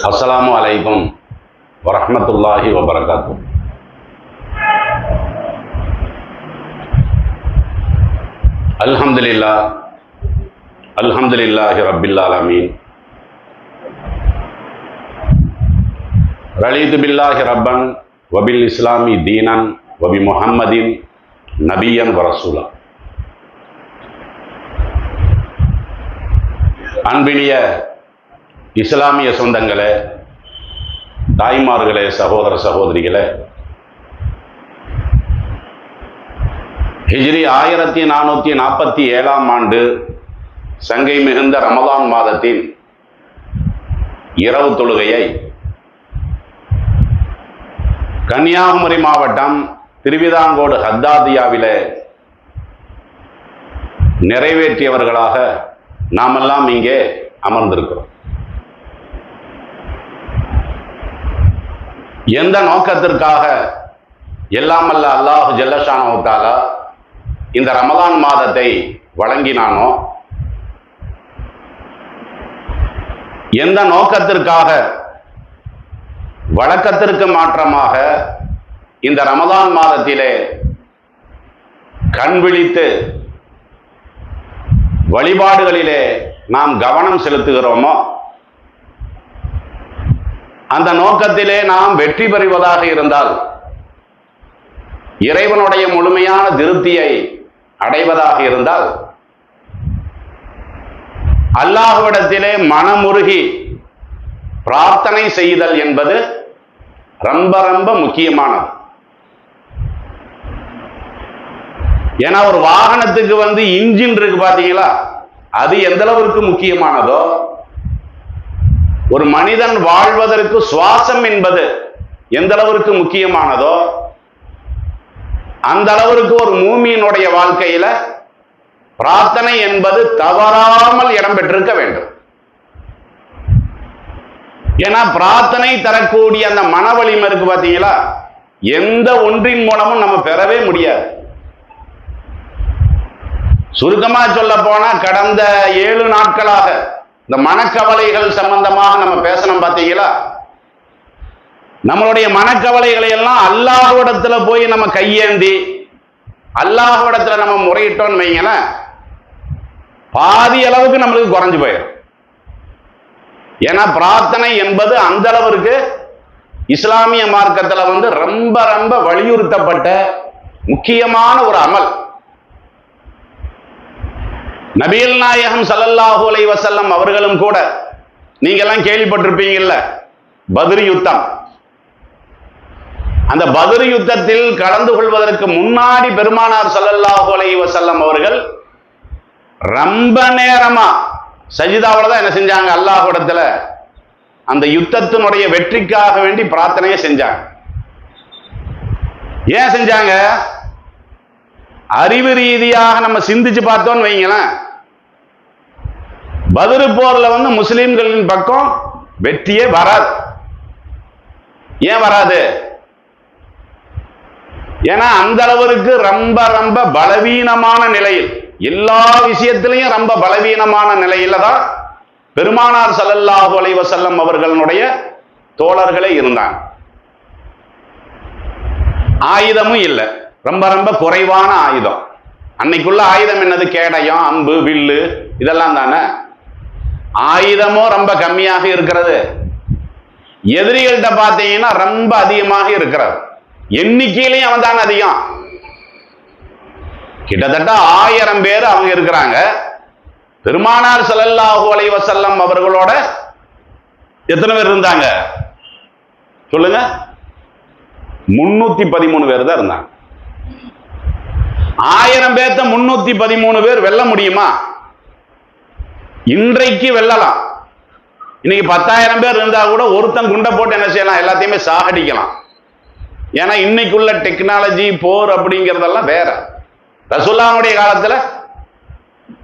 அஸ்ஸலாமு அலைக்கும் வரஹ்மத்துல்லாஹி வபரகாத்து. அல்ஹம்துலில்லாஹி ரப்பில் ஆலமீன். ரலீது பில்லாஹி ரப்பன் வபில் இஸ்லாமி தீனன் வபி முஹம்மதின் நபியன் வரசூலா. அன்பினிய இஸ்லாமிய சொந்தங்களே, தாய்மார்களே, சகோதர சகோதரிகளே, ஹிஜ்ரி 1447 ஆண்டு சங்கை மிகுந்த ரமலான் மாதத்தின் இரவு தொழுகையை கன்னியாகுமரி மாவட்டம் திருவிதாங்கோடு ஹத்தாதியாவிலே நிறைவேற்றியவர்களாக நாமெல்லாம் இங்கே அமர்ந்திருக்கிறோம். எந்த நோக்கத்திற்காக எல்லாம் அல்ல அல்லாஹ் ஜல்லஷானஹு தஆலா இந்த ரமலான் மாதத்தை வழங்கினானோ, எந்த நோக்கத்திற்காக வழக்கத்திற்கு மாற்றமாக இந்த ரமலான் மாதத்திலே கண் விழித்து வழிபாடுகளிலே நாம் கவனம் செலுத்துகிறோமோ, அந்த நோக்கத்திலே நாம் வெற்றி பெறுவதாக இருந்தால், இறைவனுடைய முழுமையான திருப்தியை அடைவதாக இருந்தால், அல்லாஹ்விடத்திலே மனமுருகி பிரார்த்தனை செய்தல் என்பது ரொம்ப ரொம்ப முக்கியமானது. ஏன்னா ஒரு வாகனத்துக்கு இன்ஜின் இருக்கு பாத்தீங்களா, அது எந்த அளவிற்கு முக்கியமானதோ, ஒரு மனிதன் வாழ்வதற்கு சுவாசம் என்பது எந்த அளவிற்கு முக்கியமானதோ, அந்த அளவிற்கு ஒரு மூமியினுடைய வாழ்க்கையில பிரார்த்தனை என்பது தவறாமல் இடம்பெற்றிருக்க வேண்டும். ஏன்னா பிரார்த்தனை தரக்கூடிய அந்த மன வலிமை இருக்கு பாத்தீங்களா, எந்த ஒன்றின் மூலமும் நம்ம பெறவே முடியாது. சுருக்கமா சொல்ல போனா, கடந்த 7 நாட்களாக இந்த மனக்கவலைகள் சம்பந்தமாக நம்ம பேசணும் பாத்தீங்களா. நம்மளுடைய மனக்கவலைகளை எல்லாம் அல்லாஹ்விடத்துல போய் நம்ம கையேந்தி அல்லாஹ்விடத்துல நம்ம முறையிட்டோம்னு வைங்களேன், பாதி அளவுக்கு நம்மளுக்கு குறைஞ்சு போயிடும். ஏன்னா பிரார்த்தனை என்பது அந்த அளவிற்கு இஸ்லாமிய மார்க்கத்துல ரொம்ப ரொம்ப வலியுறுத்தப்பட்ட முக்கியமான ஒரு அமல். நபிகள் நாயகம் ஸல்லல்லாஹு அலைஹி வஸல்லம் அவர்களும் கூட, நீங்க எல்லாம் கேள்விப்பட்டிருப்பீங்கல்ல, பத்ர் யுத்தம். அந்த பத்ர் யுத்தத்தில் கலந்து கொள்வதற்கு முன்னாடி பெருமானார் ஸல்லல்லாஹு அலைஹி வஸல்லம் அவர்கள் ரொம்ப நேரமா சஜிதாவுல தான் என்ன செஞ்சாங்க, அல்லாஹ்விடத்துல அந்த யுத்தத்தினுடைய வெற்றிக்காக வேண்டி பிரார்த்தனையை செஞ்சாங்க. ஏன் செஞ்சாங்க? அறிவு ரீதியாக நம்ம சிந்திச்சு பார்த்தோம்னு வைங்களேன், பத்ர் போர்ல முஸ்லிம்களின் பக்கம் வெற்றியே வராது. ஏன் வராது? ஏன்னா அந்த அளவிற்கு ரொம்ப ரொம்ப பலவீனமான நிலையில், எல்லா விஷயத்திலையும் ரொம்ப பலவீனமான நிலையில தான் பெருமானார் ஸல்லல்லாஹு அலைஹி வஸல்லம் அவர்களுடைய தோழர்களே இருந்தாங்க. ஆயுதமும் இல்லை, ரொம்ப ரொம்ப குறைவான ஆயுதம். அன்னைக்குள்ள ஆயுதம் என்னது? கேடயம், அம்பு, வில்லு, இதெல்லாம் தானே. ஆயுதமும் ரொம்ப கம்மியாக இருக்கிறது. எதிரிகள்கிட்ட பார்த்தீங்கன்னா ரொம்ப அதிகமாக இருக்கிறது. எண்ணிக்கையிலையும் அவன் தான் அதிகம். கிட்டத்தட்ட 1000 பேர் அவங்க இருக்கிறாங்க. பெருமானார் ஸல்லல்லாஹு அலைஹி வஸல்லம் அவர்களோட எத்தனை பேர் இருந்தாங்க சொல்லுங்க? 313 பேர் தான் இருந்தாங்க. 1000 பேர்த்த 313 பேர் வெல்ல முடியுமா? இன்றைக்கு வெல்லலாம். இன்னைக்கு 10,000 பேர் இருந்தா கூட ஒருத்தன் குண்டை போட்டு என்ன செய்யலாம், எல்லாத்தையுமே சாகடிக்கலாம். ஏன்னா இன்னைக்குள்ள டெக்னாலஜி, போர் அப்படிங்கிறதெல்லாம் வேற. ரசூலுல்லாஹ்வுடைய காலத்துல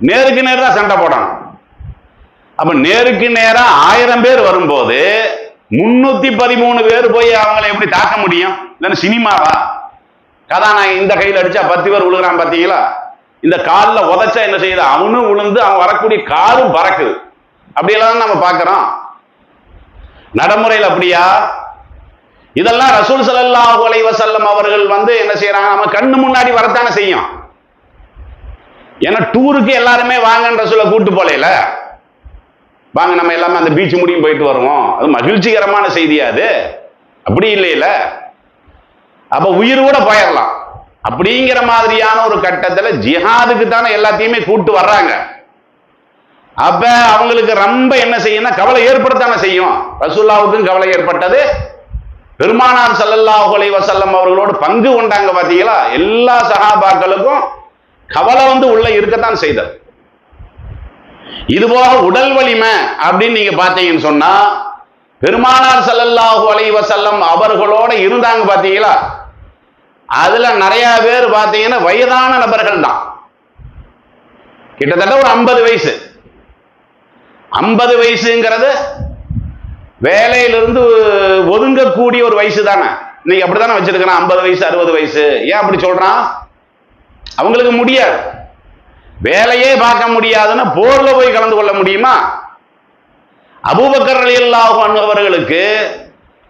நேருக்கு நேரா சண்டை போடணும். அப்ப நேருக்கு நேரா 1000 பேர் வரும்போது 313 பேர் போய் அவங்களை எப்படி தாக்க முடியும்? இல்லைன்னு சினிமாவா? கதாநாயகன் இந்த கையில் அடிச்சா 10 பேர் விழுகிறான் பாத்தீங்களா? இந்த காலில் உதைச்சா என்ன செய்யுது? அவனும் விழுந்து அவன் வரக்கூடிய காரும் பறக்குது. அப்படியெல்லாம் நம்ம பார்க்கிறோம். நடைமுறையில் அப்படியா? இதெல்லாம் ரசூல் ஸல்லல்லாஹு அலைஹி வஸல்லம் அவர்கள் வந்து என்ன செய்யறாங்க, நம்ம கண்ணு முன்னாடி வரத்தானே செய்யும். ஏன்னா டூருக்கு எல்லாருமே வாங்கன்னு ரசூலை கூட்டு போலையில, வாங்க நம்ம எல்லாமே அந்த பீச் முடியும் போயிட்டு வருவோம், அது மகிழ்ச்சிகரமான செய்தியா அது? அப்படி இல்லையில. அப்ப உயிர் கூட போயிடலாம். அப்படிங்கிற மாதிரியான ஒரு கட்டத்துல ஜிஹாதுக்கு தானே எல்லாத்தையுமே கூட்டு வர்றாங்க. அப்ப அவங்களுக்கு ரொம்ப என்ன செய்யணும், கவலை ஏற்படுத்தானே செய்யும். ரசூலுல்லாஹ்வுக்கும் கவலை ஏற்பட்டது, பெருமானார் ஸல்லல்லாஹு அலைஹி வஸல்லம் அவர்களோடு பங்கு கொண்டாங்க பாத்தீங்களா, எல்லா சஹாபாக்களுக்கும் கவலை வந்து உள்ள இருக்கத்தான் செய்தது. இதுபோக உடல் வலிமை அப்படின்னு நீங்க பாத்தீங்கன்னு சொன்னா, பெருமானார் ஸல்லல்லாஹு அலைஹி வஸல்லம் அவர்களோட இருந்தாங்க பாத்தீங்களா, அதுல நிறைய பேர் பாத்தீங்கன்னா வயதான நபர்கள் தான். கிட்டத்தட்ட ஒரு 50 வயசு. 50 வயசுங்கிறது வேலையிலிருந்து ஒதுங்கக்கூடிய ஒரு வயசு தானே. இன்னைக்கு அப்படித்தானே வச்சிருக்கிறான், 50 வயசு 60 வயசு. ஏன் அப்படி சொல்றான்? அவங்களுக்கு முடியாது, வேலையே பார்க்க முடியாதுன்னா போர்ல போய் கலந்து கொள்ள முடியுமா? அபூபக்கர் ரலியல்லாஹு அன்ஹு அவர்களுக்கு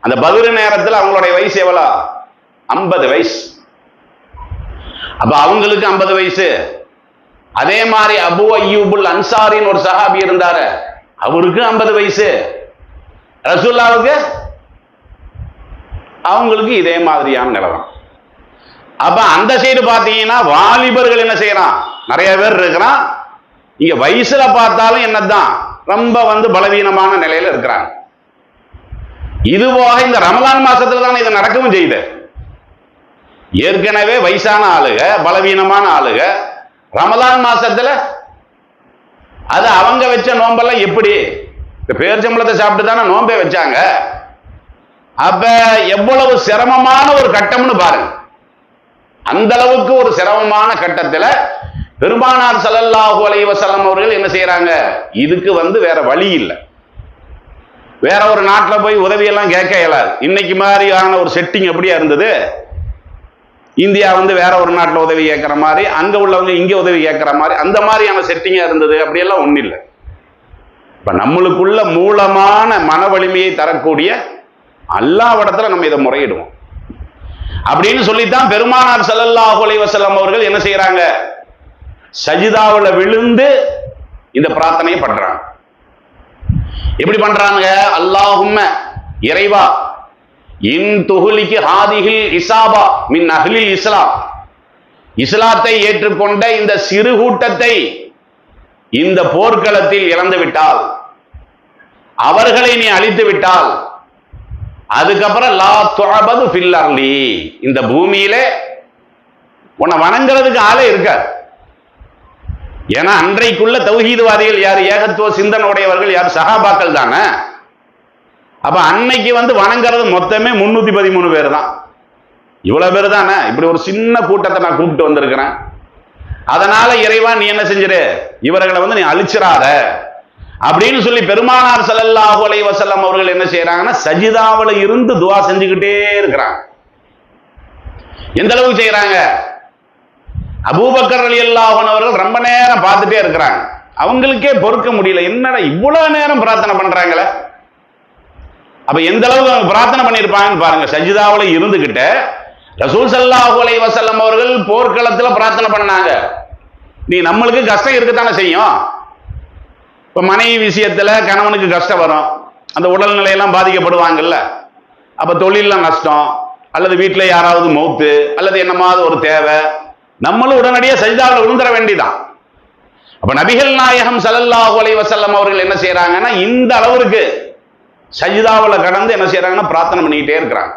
அந்த பத்ர் நேரத்தில் அவங்களுடைய வயசு எவ்வளவு? 50 வயசு. அப்ப அவங்களுக்கு 50 வயசு. அதே மாதிரி அபு அய்யூபுல் அன்சாரின்னு ஒரு சஹாபி இருந்தாரு, அவருக்கு 50 வயசு. ரசூலுல்லாஹ்வுக்கு அவங்களுக்கு இதே மாதிரியான நிலவரம். அப்ப அந்த சைடு பாத்தீங்கன்னா வாலிபர்கள் என்ன செய்யறான், நிறைய பேர் இருக்கிறான். இங்க வயசுல பார்த்தாலும் என்னதான் ரொம்ப வந்து பலவீனமான நிலையில இருக்கிறாங்க. இதுவாக இந்த ரமலான் மாசத்துல தான் இது நடக்கவும் செய்யுது. ஏற்கனவே வயசான ஆளுக, பலவீனமான ஆளுக, ரமலான் மாசத்துல அது அவங்க வச்ச நோம்பெல்லாம் எப்படி? பேர்ச்சம்பளத்தை சாப்பிட்டு தானே நோம்பே வச்சாங்க. அப்ப எவ்வளவு சிரமமான ஒரு கட்டம்னு பாருங்க. அந்த அளவுக்கு ஒரு சிரமமான கட்டத்துல பெருமானார் ஸல்லல்லாஹு அலைஹி வஸல்லம் அவர்கள் என்ன செய்யறாங்க, இதுக்கு வந்து வேற வழி இல்லை. வேற ஒரு நாட்டில் போய் உதவியெல்லாம் கேட்க இயலாது. இன்னைக்கு மாதிரியான ஒரு செட்டிங் எப்படியா இருந்தது, இந்தியா வந்து வேற ஒரு நாட்டில் உதவி கேட்கிற மாதிரி, அங்க உள்ளவங்க இங்க உதவி கேட்கிற மாதிரி, அந்த மாதிரியான செட்டிங்கா இருந்தது. அப்படியெல்லாம் ஒன்றும் இல்லை. இப்ப நம்மளுக்குள்ள மூலமான மன வலிமையை தரக்கூடிய அல்லாஹ்விடத்துல நம்ம இதை முறையிடுவோம் அப்படின்னு சொல்லித்தான் பெருமானார் ஸல்லல்லாஹு அலைஹி வஸல்லம் அவர்கள் என்ன செய்யறாங்க, சஜிதாவுல விழுந்து இந்த பிரார்த்தனையை பண்றாங்க. எப்படி பண்றாங்க? அல்லாஹும்ம, இறைவா, இன் துஹ்லிகி ஹாதிஹில் இஸாபா மின் அஹ்லில் இஸ்லாம், இஸ்லாத்தை ஏற்றுக்கொண்ட இந்த சிறு கூட்டத்தை இந்த போர்க்களத்தில் இழந்து விட்டால், அவர்களை நீ அழித்து விட்டால், அதுக்கப்புறம் லா துஅபது ஃபில் அர்லி, இந்த பூமியிலே உன்னை வணங்குறதுக்கு ஆளே இருக்காது. ஏன்னா அன்றைக்குள்ள தௌஹீத்வாதிகள் யார், ஏகத்துவ சிந்தனையுடையவர்கள் யார்? சஹாபாக்கள் தானே. அப்ப அன்னைக்கு வந்து வணங்குறது மொத்தமே 313 பேர் தான். இவ்வளவு பேர் தானே. இப்படி ஒரு சின்ன கூட்டத்தை நான் கூப்பிட்டு வந்திருக்கிறேன். அதனால இறைவா நீ என்ன செஞ்சிரு, இவர்களை வந்து நீ அழிச்சிராத அப்படின்னு சொல்லி பெருமானார் ஸல்லல்லாஹு அலைஹி வஸல்லம் அவர்கள் என்ன செய்யறாங்கன்னா, சஜிதாவுல இருந்து துஆ செஞ்சுக்கிட்டே இருக்கிறாங்க. எந்த அளவுக்கு செய்யறாங்க? அபூபக்கர் ரலியல்லாஹு அன்ஹு அவர்கள் ரொம்ப நேரம் பார்த்துட்டே இருக்கிறாங்க. அவங்களுக்கே பொறுக்க முடியல, என்னடா இவ்வளவு நேரம் பிரார்த்தனை பண்றாங்களே. அப்ப எந்த அளவுக்கு அவங்க பிரார்த்தனை பண்ணியிருப்பாங்கன்னு பாருங்க. சஜிதாவுல இருந்துகிட்டு ரசூல் ஸல்லல்லாஹு அலைஹி வஸல்லம் அவர்கள் போர்க்களத்துல பிரார்த்தனை பண்ணாங்க. நீ நம்மளுக்கு கஷ்டம் இருக்கத்தானே செய்யும். இப்ப மனைவி விஷயத்துல கணவனுக்கு கஷ்டம் வரும், அந்த உடல்நிலையெல்லாம் பாதிக்கப்படுவாங்கல்ல. அப்ப தொழில நஷ்டம், அல்லது வீட்டுல யாராவது மௌத்து, அல்லது என்னமாவது ஒரு தேவை, நம்மளும் உடனடியாக சஜிதாவில் விழுந்துட வேண்டிதான். அப்ப நபிகள் நாயகம் ஸல்லல்லாஹு அலைஹி வஸல்லம் அவர்கள் என்ன செய்யறாங்கன்னா, இந்த அளவிற்கு சஜிதாவில் கடந்து என்ன செய்யறாங்கன்னா பிரார்த்தனை பண்ணிக்கிட்டே இருக்கிறாங்க.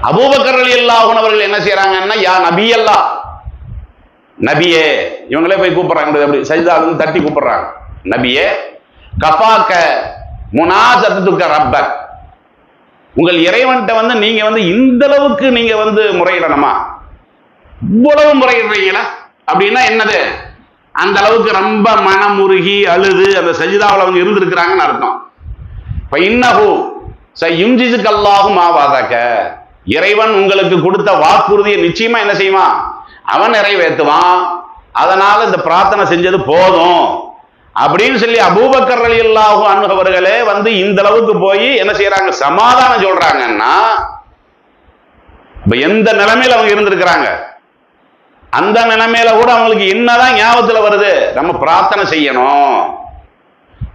அபூபக்கர் ரலியல்லாஹு அன்ஹு அவர்கள் என்ன செய்யறாங்கன்னா, யா நபி அல்லாஹ், நபியே, இவங்களே போய் கூப்பிடுறாங்க, அப்படி சஜிதாவில் தட்டி கூப்பிடுறாங்க, நபியே, கஃபாக்க முனாசத்துக்க ரப்பக், உங்கள் இறைவன்கிட்ட வந்து நீங்க வந்து இந்த அளவுக்கு நீங்க வந்து முறையிடணுமா, இவ்வளவு முறையிடுறீங்களா அப்படின்னா என்னது, அந்த அளவுக்கு ரொம்ப மனமுருகி அழுது அந்த சஜிதாவில் அவங்க இருந்திருக்கிறாங்கன்னு அர்த்தம். இறைவன் உங்களுக்கு கொடுத்த வாக்குறுதியை நிச்சயமா என்ன செய்வான், அவன் நிறைவேற்றுவான். அதனால இந்த பிரார்த்தனை செஞ்சது போதும் அப்படின்னு சொல்லி அபூபக்கர் ரலியல்லாஹு அன்ஹு அவர்களே வந்து இந்த அளவுக்கு போய் என்ன செய்யறாங்க, சமாதானம் சொல்றாங்கன்னா எந்த நிலைமையில அவங்க இருந்திருக்கிறாங்க. அந்த நிலைமையில கூட அவங்களுக்கு என்னதான் ஞாபகத்துல வருது, நம்ம பிரார்த்தனை செய்யணும்.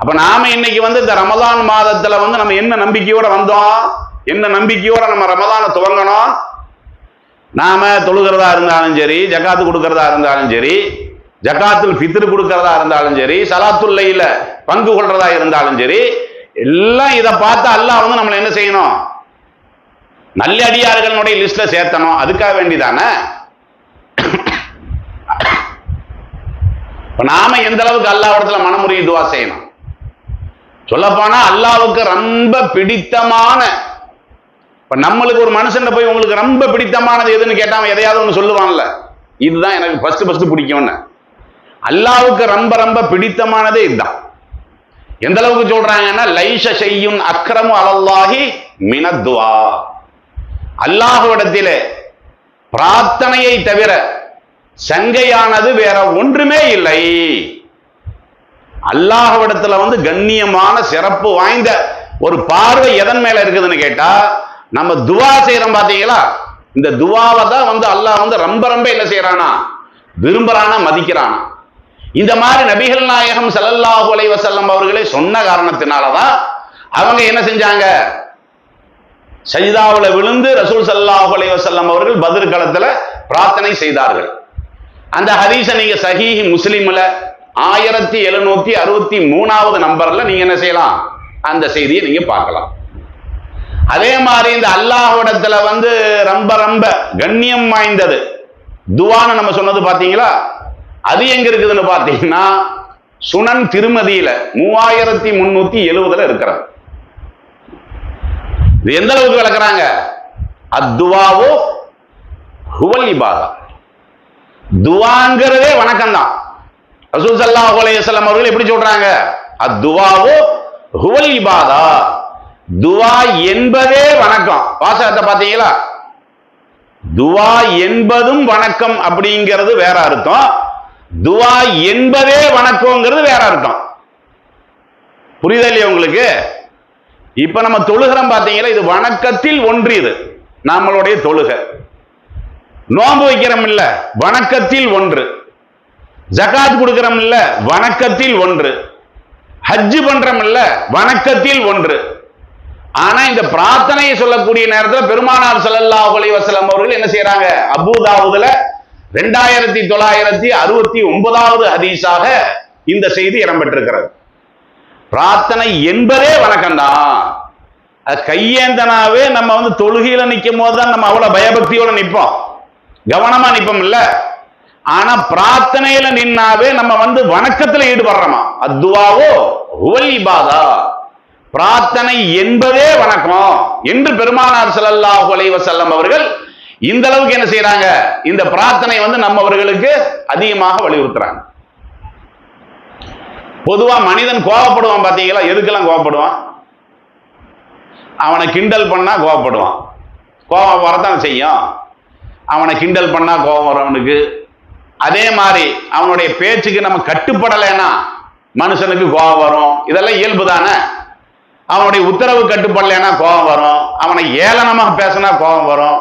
அப்ப நாம இன்னைக்கு வந்து இந்த ரமதான் மாதத்துல வந்து நம்ம என்ன நம்பிக்கையோட வந்தோம், என்ன நம்பிக்கையோட நம்ம ரமதானை துவங்கணும். நாம தொழுகிறதா இருந்தாலும் சரி, ஜகாத்து கொடுக்கறதா இருந்தாலும் சரி, ஜகாத்துல் ஃபித்ர் கொடுக்கறதா இருந்தாலும் சரி, ஸலாத்துல் லைல பங்கு கொள்றதா இருந்தாலும் சரி, எல்லாம் இதை பார்த்து அல்லாஹ் வந்து நம்மளை என்ன செய்யணும், நல்லடியார்களுடைய லிஸ்ட்ல சேர்த்தணும். அதுக்காக வேண்டிதானே நாம எந்த அளவுக்கு அல்லாஹ்விடத்துல மனமுறையை துவா செய்யணும். சொல்லப்போனா அல்லாஹ்வுக்கு ரொம்ப பிடித்தமான, இப்ப நம்மளுக்கு ஒரு மனுஷன் போய் உங்களுக்கு ரொம்ப பிடித்தமானது எதுன்னு கேட்டாம எதையாவது ஒன்று சொல்லுவான்ல, இதுதான் எனக்கு ஃபர்ஸ்ட் பிடிக்கும்னு. அல்லாஹ்வுக்கு ரொம்ப ரொம்ப பிடித்தமானதே இதுதான். எந்த அளவுக்கு சொல்றாங்கன்னா, லைஷ ஷையுன் அக்ரமு அலல்லாஹி மினத் துஆ, அல்லாஹ்விடத்திலே பிரார்த்தனையை தவிர சங்கையானது வேற ஒன்றுமே இல்லை. அல்லாஹ்விடத்துல வந்து கண்ணியமான சிறப்பு வாய்ந்த ஒரு பார்வை எதன் மேல இருக்குதுன்னு கேட்டா, நம்ம துவா செய்யறோம் பாத்தீங்களா, இந்த துவாவை தான் வந்து அல்லாஹ் வந்து ரொம்ப ரொம்ப என்ன செய்யறானா, விரும்புறானா, மதிக்கிறானா. இந்த மாதிரி நபிகள் நாயகம் ஸல்லல்லாஹு அலைஹி வஸல்லம் அவர்களே சொன்ன காரணத்தினாலதான் அவங்க என்ன செஞ்சாங்க, சஜிதாவுல விழுந்து ரசூல் ஸல்லல்லாஹு அலைஹி வஸல்லம் அவர்கள் பத்ர் களத்துல பிரார்த்தனை செய்தார்கள். அந்த ஹதீஸை நீங்க சஹீஹ் முஸ்லிம்ல 1763வது நம்பர்ல நீங்க என்ன செய்யலாம், அந்த செய்தியை நீங்க பார்க்கலாம். அதே மாதிரி இந்த அல்லாஹ்விடத்துல வந்து ரொம்ப ரொம்ப கண்ணியம் வாய்ந்தது துவான்னு நம்ம சொன்னது பாத்தீங்களா, அது எங்க இருக்குதுன்னு பாத்தீங்கன்னா சுனன் திருமதியில 3370 இருக்கிறது. இது எந்த அளவுக்கு விளக்குறாங்க, அத்துவாவோ ஹுவல் இபாதா, துவாங்கிறதே வணக்கம் தான். ரசூல் ஸல்லல்லாஹு அலைஹி வஸல்லம் அவர்கள் எப்படி சொல்றாங்க, அத்துவாவோ ஹுவல் இபாதா, துவா என்பதே வணக்கம். வாசகத்தை பாத்தீங்களா, துவா என்பதும் வணக்கம் அப்படிங்கிறது வேற அர்த்தம், துவா என்பதே வணக்கம்ங்கிறது வேற அர்த்தம். புரியுதா இல்லையா உங்களுக்கு? இப்ப நம்ம தொழுகிறோம் பாத்தீங்களா, இது வணக்கத்தில் ஒன்று, இது நம்மளுடைய தொழுகை. நோன்பு வைக்கிறோம் இல்ல, வணக்கத்தில் ஒன்று. ஜகாத் கொடுக்கிறோம் இல்ல, வணக்கத்தில் ஒன்று. ஹஜ் பண்றோம் இல்ல, வணக்கத்தில் ஒன்று. ஆனா இந்த பிரார்த்தனையை சொல்லக்கூடிய நேரத்தில் பெருமானார் ஸல்லல்லாஹு அலைஹி வஸல்லம் அவர்கள் என்ன செய்யறாங்க, அபூதாவுதுல 2969வது ஹதீஸாக இந்த செய்தி இடம்பெற்றிருக்கிறது. பிரார்த்தனை என்பதே வணக்கம் தான். அது கையேந்தனாவே நம்ம வந்து தொழுகையில நிற்கும் போதுதான் நம்ம அவ்வளவு பயபக்தியோட நிற்போம், கவனமா நிற்போம் இல்ல. ஆனா பிரார்த்தனையில நின்னாவே நம்ம வந்து வணக்கத்துல ஈடுபடுறோமா, அத்துவாவோ ஹுவல் இபாதா, பிரார்த்தனை என்பதே வணக்கம் என்று பெருமானார் ஸல்லல்லாஹு அலைஹி வஸல்லம் அவர்கள் இந்த அளவுக்கு என்ன செய்யறாங்க, இந்த பிரார்த்தனை வந்து நம்மவர்களுக்கு அதிகமாக வலியுறுத்துறாங்க. பொதுவா மனிதன் கோபப்படுவான் பாத்தீங்களா, எதுக்கெல்லாம் கோபப்படுவான், அவனை கிண்டல் பண்ணா கோபப்படுவான், கோபம் வரத்தான் செய்யும். அவனை கிண்டல் பண்ணா கோபம் வரும் அவனுக்கு. அதே மாதிரி அவனுடைய பேச்சுக்கு நம்ம கட்டுப்படலைன்னா மனுஷனுக்கு கோபம் வரும், இதெல்லாம் இயல்பு தானே. அவனுடைய உத்தரவு கட்டுப்படலைன்னா கோபம் வரும், அவனை ஏளனமாக பேசினா கோபம் வரும்.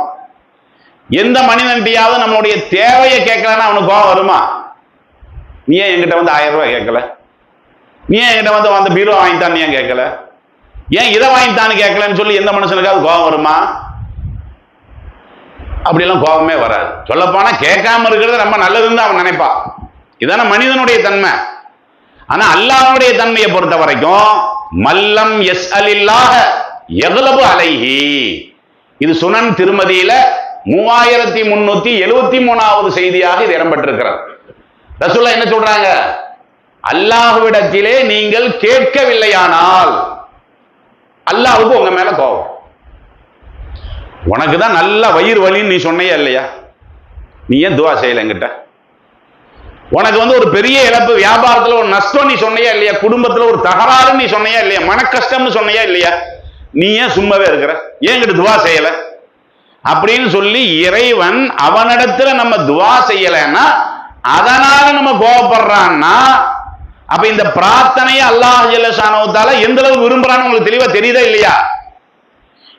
எந்த மனிதன்கிட்டையாவது நம்மளுடைய தேவையை கேட்கலன்னா அவனுக்கு கோபம் வருமா? நீ ஏன் என்கிட்ட வந்து 1000 ரூபாய் கேட்கல, நீ ஏன் என்கிட்ட வந்து அந்த பீரோ வாங்கித்தான், நீ ஏன் கேட்கல, ஏன் இதை வாங்கித்தான்னு கேட்கலன்னு சொல்லி எந்த மனுஷனுக்காவது கோபம் வருமா? அப்படிலாம் கோபமே வராது. சொல்லப்போனா கேட்காம இருக்கிறது ரொம்ப நல்லதுன்னு அவன் நினைப்பான். இதான மனிதனுடைய தன்மை. ஆனா அல்லாஹ்வுடைய தன்மையை பொறுத்த வரைக்கும் மல்லம் யஸ்அலில்லாஹ யக்லபு அலைஹி, இது சுனன் திருமதியில 3373வது செய்தியாக இது இடம்பெற்றிருக்கிறது. ரசூலுல்லாஹ் என்ன சொல்றாங்க, அல்லாஹ்விடத்திலே நீங்கள் கேட்கவில்லையானால் அல்லாஹ்வுக்கு உங்க மேல கோபம். உனக்கு தான் நல்ல வயிறு வலின்னு நீ சொன்னையா இல்லையா, நீ ஏன் துவா செய்யல என்கிட்ட? உனக்கு வந்து ஒரு பெரிய இழப்பு, வியாபாரத்துல ஒரு நஷ்டம் நீ சொன்னையா இல்லையா, குடும்பத்துல ஒரு தகராறு நீ சொன்னையா இல்லையா, மன கஷ்டம்னு சொன்னையா இல்லையா, நீ ஏன் சும்மாவே இருக்கிற, ஏன் என்கிட்ட துவா செய்யல அப்படின்னு சொல்லி இறைவன் அவனிடத்துல நம்ம துவா செய்யலைன்னா அதனால நம்ம கோபப்படுறான்னா அப்ப இந்த பிரார்த்தனையை அல்லாஹ் ஜல்ல ஷானஹு எந்த அளவுக்கு விரும்புறான்னு உங்களுக்கு தெளிவா தெரியுதா இல்லையா?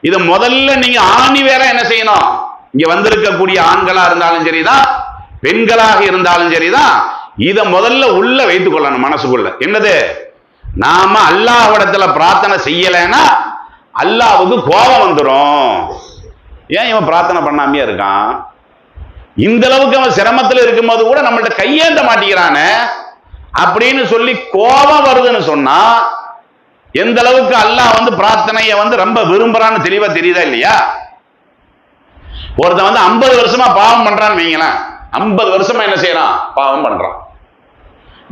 இத முதல்ல நீங்க ஆணி வேற என்ன செய்யணும்? இங்க வந்திருக்கக்கூடிய ஆண்களா இருந்தாலும் சரிதான், பெண்களாக இருந்தாலும் சரிதான், இத முதல்ல உள்ள வைத்துக் கொள்ளணும் மனசுக்குள்ள. என்னது? நாம அல்லாஹ்விடத்துல பிரார்த்தனை செய்யலைன்னா அல்லாஹ்வுக்கு கோபம் வந்துடும். ஏன் இவன் பிரார்த்தனை பண்ணாமையே இருக்கான்? இந்த அளவுக்கு அவன் சிரமத்தில் இருக்கும்போது கூட நம்மள்ட்ட கையேந்த மாட்டேங்கிறானே அப்படின்னு சொல்லி கோபம் வருதுன்னு சொன்னா எந்த அளவுக்கு அல்லாஹ் பிரார்த்தனையை ரொம்ப விரும்புறான்னு தெளிவா தெரியுதா இல்லையா? ஒருத்தன் 50 வருஷமா பாவம் பண்றான்னு வைங்களேன், 50 வருஷமா என்ன செய்யறான்? பாவம் பண்றான்.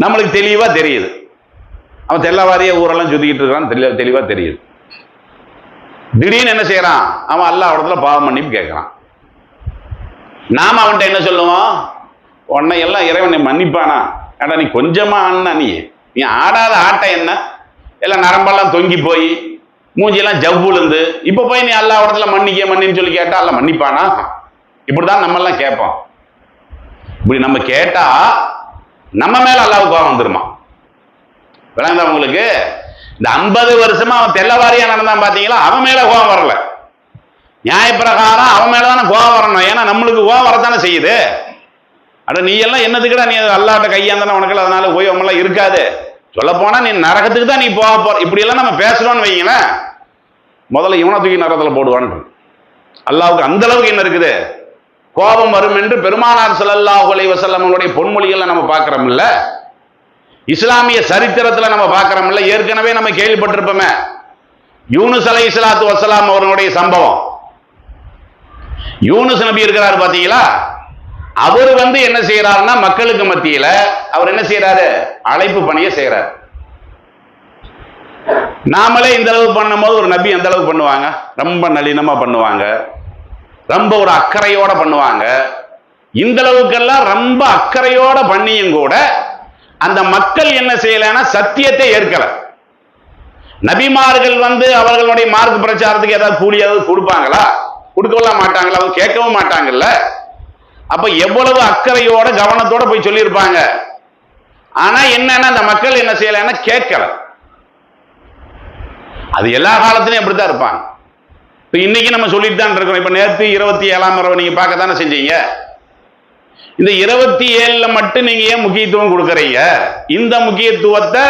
நம்மளுக்கு தெளிவா தெரியுது. அவன் தெல்லவாரிய ஊரெல்லாம் சுத்திக்கிட்டு இருக்கான், தெளிவா தெரியுது. திடீர்னு என்ன செய்யறான்? அவன் அல்லாஹ் இடத்துல பாவம் மன்னிப்பு கேட்கறான். நாம அவன்கிட்ட என்ன சொல்லுவோம்? உன்னை எல்லாம் இறைவன் மன்னிப்பானா? ஏடா நீ கொஞ்சமா ஆனா நீ ஆடாத ஆட்ட என்ன? எல்லாம் நரம்பெல்லாம் தொங்கி போய் மூஞ்சியெல்லாம் ஜவ்வுழுந்து இப்ப போய் நீ அல்லாஹ் இடத்துல மன்னின்னு சொல்லி கேட்டா அல்ல மன்னிப்பானா? இப்படிதான் நம்ம எல்லாம் கேட்போம். இப்படி நம்ம கேட்டா நம்ம மேல அல்லாஹ்வுக்கு கோபம் வந்துருமா? விளங்குதா உங்களுக்கு? இந்த 50 வருஷமா அவன் தெல்லவாரியா நடந்தான் பாத்தீங்களா, அவன் மேல கோபம் வரல. நியாயப்பிரகாரம் அவன் மேலதானே கோபம் வரணும். ஏன்னா நம்மளுக்கு கோபம் வரத்தானே செய்யுது. அட நீ எல்லாம் என்னதுக்குடா நீ அல்லாஹ்ட்ட கையாந்தானே உனக்கு அதனால உபயோகமெல்லாம் இருக்காது. சொல்ல போனா நீ நரகத்துக்கு தான் நீ போற. இப்படி எல்லாம் நம்ம பேசுறோம்னு வைங்களேன், முதல்ல இவனை தூக்கி நரகத்துல போடுவான். அல்லாஹ்வுக்கு அந்த அளவுக்கு என்ன இருக்குது? கோபம் வரும் என்று பெருமானார் ஸல்லல்லாஹு அலைஹி வஸல்லம் அவருடைய பொன்மொழிகளை நம்ம பார்க்கிறோம்ல, இஸ்லாமிய சரித்திரத்துல நம்ம பார்க்கிறோம்ல. ஏற்கனவே நம்ம கேள்விப்பட்டிருப்போமே யூனுஸ் அலைஹிஸ்ஸலாத்து வஸ்ஸலாம் அவர்களுடைய சம்பவம். யூனுஸ் நபி இருக்கிறாரு பாத்தீங்களா, அவர் என்ன செய்யறாருன்னா மக்களுக்கு மத்தியில அவர் என்ன செய்யறாரு? அழைப்பு பணியை செய்யறாரு. நாமளே இந்த அளவு பண்ணும்போது ஒரு நபி எந்த அளவு பண்ணுவாங்க? ரொம்ப நளினமா பண்ணுவாங்க, ரொம்ப ஒரு அக்கறையோட பண்ணுவாங்க. இந்த அளவுக்கெல்லாம் ரொம்ப அக்கறையோட பண்ணியும் கூட அந்த மக்கள் என்ன செய்யலைன்னா சத்தியத்தை ஏற்கல. நபிமார்கள் அவர்களுடைய மார்க்க பிரச்சாரத்துக்கு ஏதாவது கூலி ஏதாவது கொடுப்பாங்களா? கொடுக்கலாம் மாட்டாங்களா? அவங்க கேட்கவும் மாட்டாங்கல்ல. அப்ப எவ்வளவு அக்கறையோட கவனத்தோட போய் சொல்லியிருப்பாங்க. ஆனா என்னன்னா அந்த மக்கள் என்ன செய்யலைன்னா கேட்கல. அது எல்லா காலத்திலையும் அப்படித்தான் இருப்பாங்க. இப்ப இன்னைக்கு நம்ம சொல்லிட்டு தான் இருக்கோம். இப்ப நேற்று 27ஆம் இரவு நீங்க பார்க்க தானே செஞ்சீங்க. இந்த 27ல மட்டும் நீங்க ஏன் முக்கியத்துவம் கொடுக்கறீங்க? இந்த முக்கியத்துவத்தை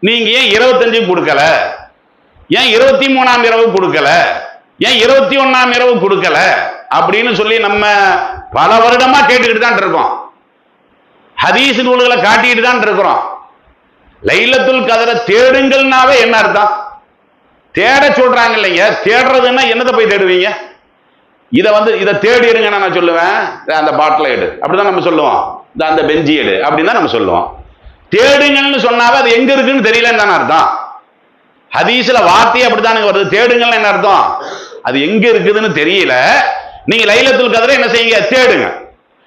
நீங்க ஏன் 25 கொடுக்கல? ஏன் 23ஆம் இரவு கொடுக்கல? ஏன் 21ஆம் இரவு கொடுக்கல? அப்படின்னு சொல்லி நம்ம பல வருடமா கேட்டுக்கிட்டு தான் இருக்கோம். ஹதீஸ் நூல்களை காட்டிட்டு தான் இருக்கிறோம். லைலத்துல் கத்ரை தேடுங்கள்னாவே என்ன அர்த்தம்? தேட சொல்றாங்க இல்லைங்க. தேடுறதுன்னா என்னதை போய் தேடுவீங்க? இதை தேடி இருங்க நான் சொல்லுவேன். அந்த பாட்டில் எடு அப்படிதான் நம்ம சொல்லுவோம். அந்த பெஞ்சி எடு அப்படின்னு தான் நம்ம சொல்லுவோம். தேடுங்கள்னு சொன்னாவே அது எங்க இருக்குன்னு தெரியலன்னு தானே அர்த்தம். ஹதீஸ்ல வார்த்தையே அப்படித்தானுங்க வருது. தேடுங்கள்னு என்ன அர்த்தம்? அது எங்க இருக்குதுன்னு தெரியல. நீங்க லைலத்துல் கத்ரை என்ன செய்யுங்க? தேடுங்க.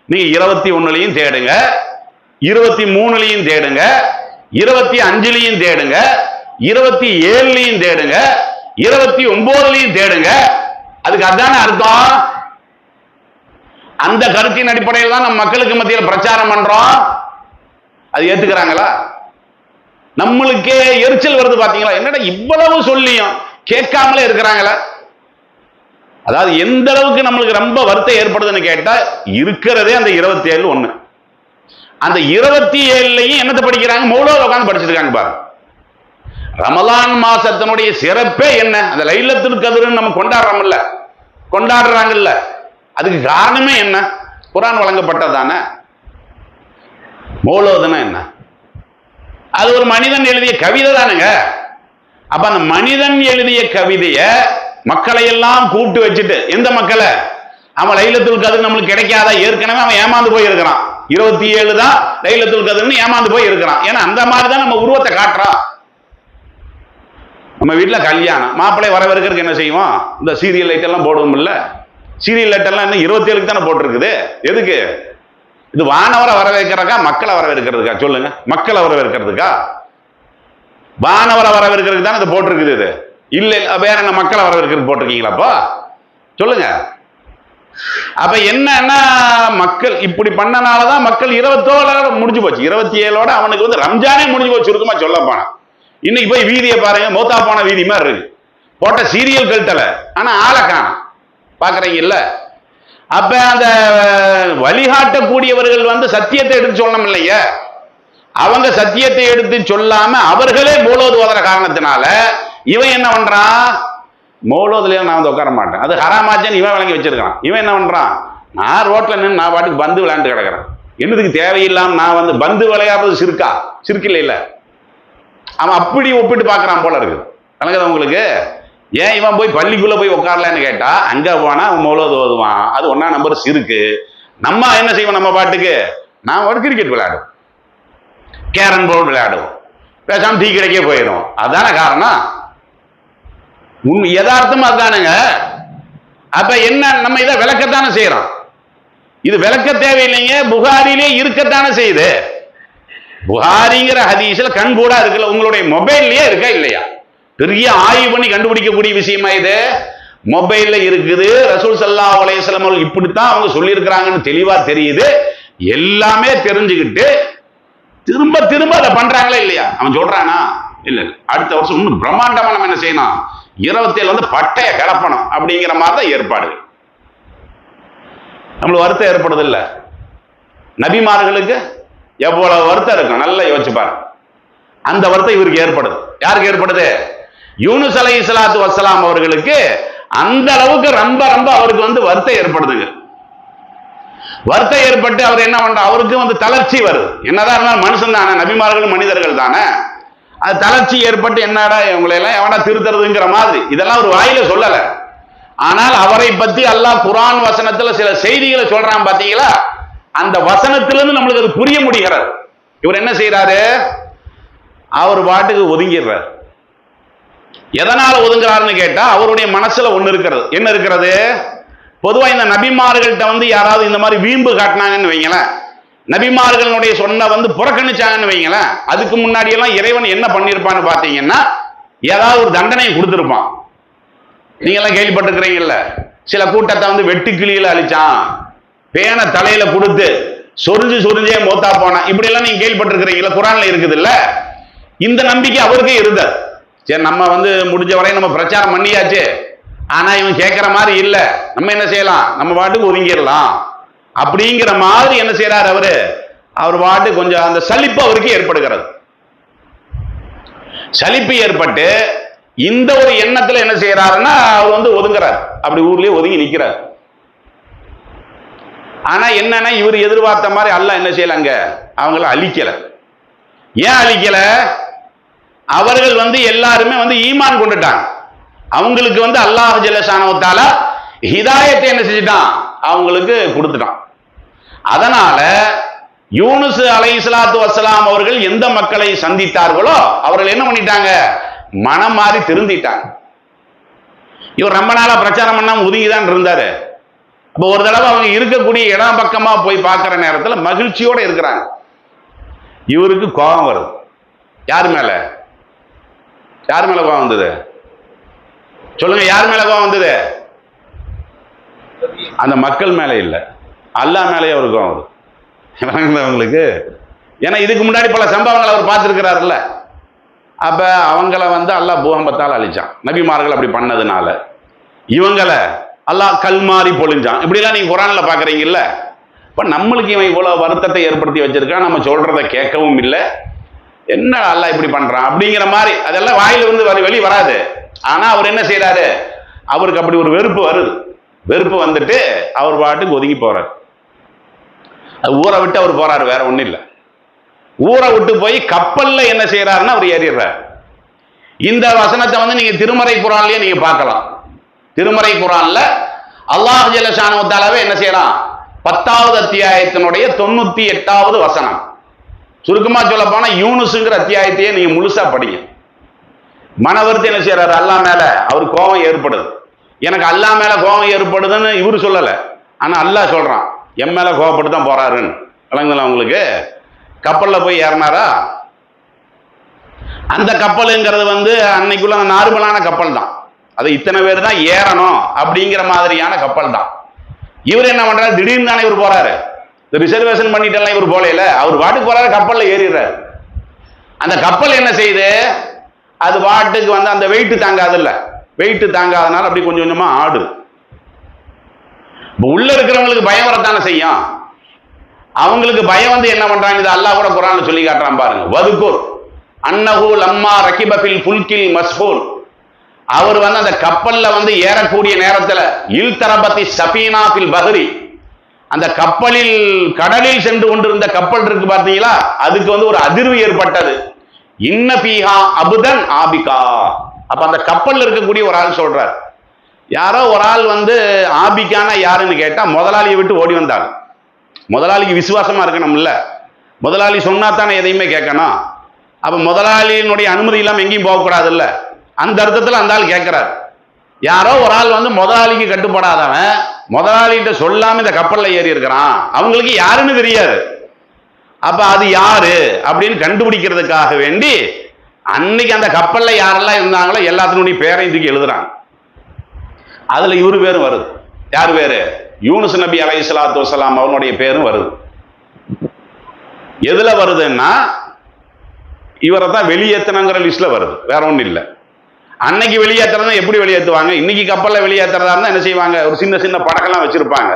நீங்க 21லயும் தேடுங்க, 23லயும் தேடுங்க, 25லயும் தேடுங்க, 27லயும் தேடுங்க, 29லயும் தேடுங்க. அதுக்கு அதான அர்த்தம். அந்த கருத்தின் அடிப்படையில் தான் நம்ம மக்களுக்கு மத்தியில் பிரச்சாரம் பண்றோம். அது ஏத்துக்கிறாங்களா? நம்மளுக்கே எரிச்சல் வருது பாத்தீங்களா? என்னடா இவ்வளவு சொல்லியும் கேட்காமலே இருக்கிறாங்களா? அதாவது எந்த அளவுக்கு நம்மளுக்கு ரொம்ப வருத்தம் ஏற்படுதுன்னு கேட்டா, இருக்கிறதே அந்த 27 அந்த 27லயும் என்னத்தை படிக்கிறாங்க? மௌலூத் உட்கார்ந்து படிச்சிட்டு இருக்காங்க பாருங்க. ரமலான் மாசத்தினுடைய சிறப்பே என்ன? அந்த லைலத்துல் கத்ருன்னு நம்ம கொண்டாடுறாங்கல்ல, அதுக்கு காரணமே என்ன? குர்ஆன் வழங்கப்பட்டதானே. மௌலூத்னா என்ன? அது ஒரு மனிதன் எழுதிய கவிதை தானுங்க. அப்ப அந்த மனிதன் எழுதிய கவிதைய மக்களை எல்லாம் கூப்பிட்டு வச்சுட்டு, எந்த மக்களை? அவன் லைலத்துல் கத்ர் நம்மளுக்கு கிடைக்காதா? ஏற்கனவே அவன் ஏமாந்து போய் இருக்கிறான். 27 தான் லைலத்துல் கத்ர்னு ஏமாந்து போய் இருக்கிறான். ஏன்னா அந்த மாதிரி தான் நம்ம உருவத்தை காட்டுறான். நம்ம வீட்டுல கல்யாணம், மாப்பிள்ளை வரவேற்கிறதுக்கு என்ன செய்வோம்? இந்த சீரியல் லைட் எல்லாம் போடுவோம் இல்ல? சீரியல் லைட் எல்லாம் இன்னும் 27க்கு தானே போட்டிருக்குது. எதுக்கு? இது வானவரை வரவேற்கிறதுக்கா மக்களை வரவேற்கிறதுக்கா? சொல்லுங்க. மக்களை வரவேற்கிறதுக்கா? வானவரை வரவேற்கிறதுக்கு தானே இது போட்டிருக்குது. இது இல்ல வேற என்ன மக்களை வரவேற்கிறது போட்டிருக்கீங்களா? அப்போ சொல்லுங்க. அப்ப என்னன்னா மக்கள் இப்படி பண்ணனாலதான் மக்கள் 27 முடிஞ்சு போச்சு. 27 அவனுக்கு வந்து ரம்ஜானே முடிஞ்சு போச்சு. சுருக்கமா சொல்ல போனா இன்னைக்கு போய் வீதியை பாருங்க, மௌத்தா போன வீதி மாதிரி இருக்கு. போட்ட சீரியல் கழட்டல, ஆனா ஆளை காணோம். பாக்குறீங்கல்ல? அப்ப அந்த வழிகாட்டக்கூடியவர்கள் வந்து சத்தியத்தை எடுத்து சொல்லணும் இல்லைங்க. அவங்க சத்தியத்தை எடுத்து சொல்லாம அவர்களே மௌலூத் ஓதுற காரணத்தினால இவன் என்ன பண்றான்? மௌலூத்ல நான் வந்து உட்கார மாட்டேன், அது ஹராமாச்சேன்னு இவன் விளங்கி வச்சிருக்கான். இவன் என்ன பண்றான்? நான் ரோட்ல நின்று நான் பாட்டுக்கு பந்து விளையாண்டு கிடக்கிறேன். என்னதுக்கு தேவையில்லாம நான் வந்து பந்து விளையாடுறது சிறுக்கா? சிறுக்கில்ல இல்ல, அவன் அப்படி ஒப்பிட்டு பார்க்கறான் போல இருக்கு. விளங்குதா உங்களுக்கு? ஏன் இவன் போய் பள்ளிக்குள்ள போய் உட்காரலன்னு கேட்டா, அங்க போனா அவன் மௌலூத் ஓதுவான், அது 1ஆம் நம்பர் சிறுக்கு. நம்ம என்ன செய்வோம்? நம்ம பாட்டுக்கு நான் ஒரு கிரிக்கெட் விளையாடும், கேரம் போர்டு விளையாடுவோம், பேசாம டீ கடைக்கே போயிடும். அதான காரணம். யதார்த்தம் அதுதானுங்க. அப்ப என்ன, நம்ம இதை விளக்கத்தானே செய்யறோம். இது விளக்க தேவையில்லைங்க, புகாரிலே இருக்கத்தானே செய்யுது. புகாரிங்கிற ஹதீஸ்ல கண் கூட இருக்குல்ல, உங்களுடைய மொபைல்லயே இருக்கா இல்லையா? பெரிய ஆய்வு பண்ணி கண்டுபிடிக்கக்கூடிய விஷயமா இது? மொபைல்ல இருக்குது. ரசூல் ஸல்லல்லாஹு அலைஹி வஸல்லம் அவர்கள் இப்படித்தான் அவங்க சொல்லி இருக்கிறாங்கன்னு தெளிவா தெரியுது. எல்லாமே தெரிஞ்சுக்கிட்டு திரும்ப திரும்ப அதை பண்றாங்களா இல்லையா? அவன் சொல்றானா? இல்ல இல்ல, அடுத்த வருஷம் இன்னும் பிரம்மாண்டமா நம்ம என்ன செய்யணும்? 27 வந்து பட்டைய கிளப்பணும் அப்படிங்கிற மாதிரி தான் ஏற்பாடு. நம்மளுக்கு வருத்தம் ஏற்படுது இல்ல? நபிமார்களுக்கு எவ்வளவு வருத்தம் இருக்கும் நல்லா யோசிச்சு பாருங்க. அந்த வருத்தம் இவருக்கு ஏற்படுது. யாருக்கு ஏற்படுது? யூனுஸ் அலைஹிஸ்ஸலாத்து வஸ்ஸலாம் அவர்களுக்கு அந்த அளவுக்கு ரொம்ப ரொம்ப அவருக்கு வந்து வருத்தம் ஏற்படுதுங்க. வருத்தம் ஏற்பட்டு அவர் என்ன பண்ற, அவருக்கு வந்து தளர்ச்சி வருது. என்னதான் இருந்தாலும் மனுஷன் தானே, நபிமார்கள் மனிதர்கள் தானே. அது தளர்ச்சி ஏற்பட்டு என்னடா இவங்களை எல்லாம் எவனா திருத்துறதுங்கிற மாதிரி இதெல்லாம் ஒரு வாயில சொல்லல. ஆனால் அவரை பத்தி அல்லாஹ் குர்ஆன் வசனத்துல சில செய்திகளை சொல்றான் பாத்தீங்களா? அந்த வசனத்திலிருந்து நம்மளுக்கு அது புரிய முடிகிறது. இவர் என்ன செய்யறாரு? அவர் பாட்டுக்கு ஒதுங்கிடுறார். எதனால ஒதுங்குறாருன்னு கேட்டா, அவருடைய மனசுல ஒண்ணு இருக்கிறது. என்ன இருக்கிறது? பொதுவா இந்த நபிமார்கள்ட்ட வந்து யாராவது இந்த மாதிரி வீம்பு காட்டினாங்கன்னு வைங்களேன், நபிமார்களுடைய சொன்ன வந்து புறக்கணிச்சாங்கன்னு வைங்களேன், அதுக்கு முன்னாடி எல்லாம் இறைவன் என்ன பண்ணிருப்பான்னு பாத்தீங்கன்னா, ஏதாவது ஒரு தண்டனையை கொடுத்திருப்பான். நீங்க எல்லாம் கேள்விப்பட்டிருக்கிறீங்கல்ல, சில கூட்டத்தை வந்து வெட்டுக்கிளியில அழிச்சான், பேனை தலையில கொடுத்து சொரிஞ்சே மௌத்தா போனான், இப்படி எல்லாம் நீங்க கேள்விப்பட்டிருக்கிறீங்களா? குர்ஆன்ல இருக்குது இல்ல? இந்த நம்பிக்கை அவருக்கே இருந்தது. சரி, நம்ம வந்து முடிஞ்ச வரை நம்ம பிரச்சாரம் பண்ணியாச்சு, ஆனா இவன் கேட்கிற மாதிரி இல்ல, நம்ம என்ன செய்யலாம்? நம்ம பாட்டுக்கு ஒதுங்கிடலாம் அப்படிங்கிற மாதிரி என்ன செய்யறாரு அவரு? அவர் பாட்டு கொஞ்சம் அந்த சலிப்பு அவருக்கு ஏற்படுகிறது. சலிப்பு ஏற்பட்டு இந்த ஒரு எண்ணத்துல என்ன செய்யறாருன்னா, அவர் வந்து ஒதுங்குறார். அப்படி ஊர்லயே ஒதுங்கி நிக்கிறார். ஆனா என்னன்னா, இவர் எதிர்பார்த்த மாதிரி அல்லாஹ் என்ன செய்யலாங்க, அவங்கள அழிக்கல. ஏன் அழிக்கல? அவர்கள் வந்து எல்லாருமே வந்து ஈமான் கொண்டுட்டாங்க. அவங்களுக்கு வந்து அல்லாஹ் ஜல்ல ஷானஹு வ தஆலா ஹிதாயத்தை என்ன செஞ்சிட்டான்? அவங்களுக்கு கொடுத்துட்டான். அதனால யூனுஸ் அலைஹிஸ்ஸலாத்து வஸ்ஸலாம் அவர்கள் எந்த மக்களை சந்தித்தார்களோ அவர்கள் என்ன பண்ணிட்டாங்க? மனம் மாறி திருந்திட்டாங்க. இவர் ரொம்ப நாளா பிரச்சாரம் பண்ணாம ஒதுங்கிதான் இருந்தாரு. அப்ப ஒரு தடவை அவங்க இருக்கக்கூடிய இடம் பக்கமா போய் பார்க்கிற நேரத்துல மகிழ்ச்சியோட இருக்கிறாங்க. இவருக்கு கோபம் வருது. யார் மேல? யார் மேல கோபம் வந்தது? சொல்லுங்க, யார் மேல கோபம் வந்தது? அந்த மக்கள் மேல இல்ல, அல்லாஹ் மேலேயே அவருக்கு கோபம் வருது. அவங்களுக்கு ஏன்னா இதுக்கு முன்னாடி பல சம்பவங்கள் அவர் பார்த்திருக்கிறாருல்ல. அப்ப அவங்கள வந்து அல்லாஹ் பூகம்பத்தால் அழிச்சான். நபிமார்கள் அப்படி பண்ணதுனால இவங்களை அல்லாஹ் கல்மாரி பொழிஞ்சான். இப்படி எல்லாம் நீங்க குர்ஆன்ல பாக்குறீங்கல்ல. இப்ப நம்மளுக்கு இவன் இவ்வளவு வருத்தத்தை ஏற்படுத்தி வச்சிருக்கான், நம்ம சொல்றதை கேட்கவும் இல்லை, என்ன அல்லாஹ் இப்படி பண்றான் அப்படிங்கிற மாதிரி அதெல்லாம் வாயில வந்து வெளி வராது. ஆனா அவர் என்ன செய்யறாரு? அவருக்கு அப்படி ஒரு வெறுப்பு வருது. வெறுப்பு வந்துட்டு அவர் பாட்டுக்கு ஒதுங்கி போறாரு. ஊரை விட்டு அவர் போறாரு, வேற ஒண்ணும் இல்லை. ஊரை விட்டு போய் கப்பல்ல என்ன செய்யறாருன்னா அவர் ஏறிடுறார். இந்த வசனத்தை வந்து நீங்க திருமறை குர்ஆன்லயே நீங்க பார்க்கலாம். திருமறை குர்ஆன்ல அல்லாஹ் ஜல்ல ஷானஹு வ தஆலாவே என்ன செய்யறான்? 10வது அத்தியாயத்தினுடைய 98வது வசனம். சுருக்கமா சொல்ல போனா யூனுஸ்ங்கிற அத்தியாயத்தையே நீங்க முழுசா படிங்க. மனவருத்தி என்ன செய்யறாரு? அல்லாஹ் மேல அவர் கோபம் ஏற்படுது. எனக்கு அல்லாஹ் மேல கோபம் ஏற்படுதுன்னு இவரு சொல்லல, ஆனா அல்லாஹ் சொல்றான் என் மேல கோபப்பட்டு தான் போறாருன்னு. விளங்குதா உங்களுக்கு? கப்பல்ல போய் ஏறினாரா? அந்த கப்பலுங்கிறது வந்து அன்னைக்குள்ள நார்மலான கப்பல் தான். அது இத்தனை பேர் தான் ஏறணும் அப்படிங்கிற மாதிரியான கப்பல் தான். இவர் என்ன பண்றாரு? திடீர்னு தானே இவர் போறாரு. இந்த ரிசர்வேஷன் பண்ணிட்டெல்லாம் இவர் போலையில, அவர் பாட்டுக்கு போறாரு, கப்பல்ல ஏறிடுறாரு. அந்த கப்பல் என்ன செய்யுது, அது பாட்டுக்கு வந்து அந்த வெயிட் தாங்காதுல்ல, வெயிட் தாங்காதனால அப்படி கொஞ்சம் கொஞ்சமா ஆடுது. உள்ள இருக்கிறவங்களுக்கு பயம் வரத்தானே செய்யும். அவங்களுக்கு பயம் வந்து என்ன பண்றாங்க, இது அல்லாஹ் கூட குர்ஆன்ல சொல்லி காட்டுறான் பாருங்க. வதுகுர் அன்னஹு லம்மா ரகிப ஃபில் ஃபுல்கில் மஸ்ஹூல், அவர் வந்து அந்த கப்பல்ல வந்து ஏறக்கூடிய நேரத்தில் இல்தரபத்தி சபீனா ஃபில் பஹ்ரி, அந்த கப்பலில் கடலில் சென்று கொண்டிருந்த கப்பல் இருக்கு பார்த்தீங்களா, அதுக்கு வந்து ஒரு அதிர்வு ஏற்பட்டது. இன்ன ஃபீஹா அபுதன் ஆபிகா. அப்ப அந்த கப்பல்ல இருக்கக்கூடிய ஒரு ஆள் சொல்றார், யாரோ ஒரு ஆள் வந்து ஆபிகானா யாருன்னு கேட்டா முதலாளியை விட்டு ஓடி வந்தாங்க. முதலாளிக்கு விசுவாசமா இருக்கணும்ல, முதலாளி சொன்னா தானே எதையுமே கேட்கணும். அப்ப முதலாளியினுடைய அனுமதி இல்லாம எங்கேயும் போகக்கூடாது இல்ல, அந்த அர்த்தத்தில் அந்த ஆள் கேட்கிறார். யாரோ ஒரு ஆள் வந்து முதலாளிக்கு கட்டுப்படாதவன் முதலாளிகிட்ட சொல்லாம இந்த கப்பல்ல ஏறி இருக்கிறான், அவங்களுக்கு யாருன்னு தெரியாது. அப்ப அது யாரு அப்படின்னு கண்டுபிடிக்கிறதுக்காக வேண்டி அன்னைக்கு அந்த கப்பல்ல யாரெல்லாம் இருந்தாங்களோ எல்லாத்தினுடைய பேரையும் தூக்கி எழுதுறாங்க. அதுல இவரு பேரும் வருது. யார் பேரு? யூனுஸ் நபி அலைஹிஸ்ஸலாத்து வஸ்ஸலாம் அவனுடைய பேரும் வருது. எதுல வருதுன்னா இவரை தான் வெளியேற்றணுங்கிற லிஸ்ட்ல வருது, வேற ஒன்றும் இல்லை. அன்னைக்கு வெளியேற்றுறதா எப்படி வெளியேற்றுவாங்க, இன்னைக்கு கப்பல்ல வெளியேற்றுறதா இருந்தா என்ன செய்வாங்க, ஒரு சின்ன சின்ன படக்கெல்லாம் வச்சிருப்பாங்க,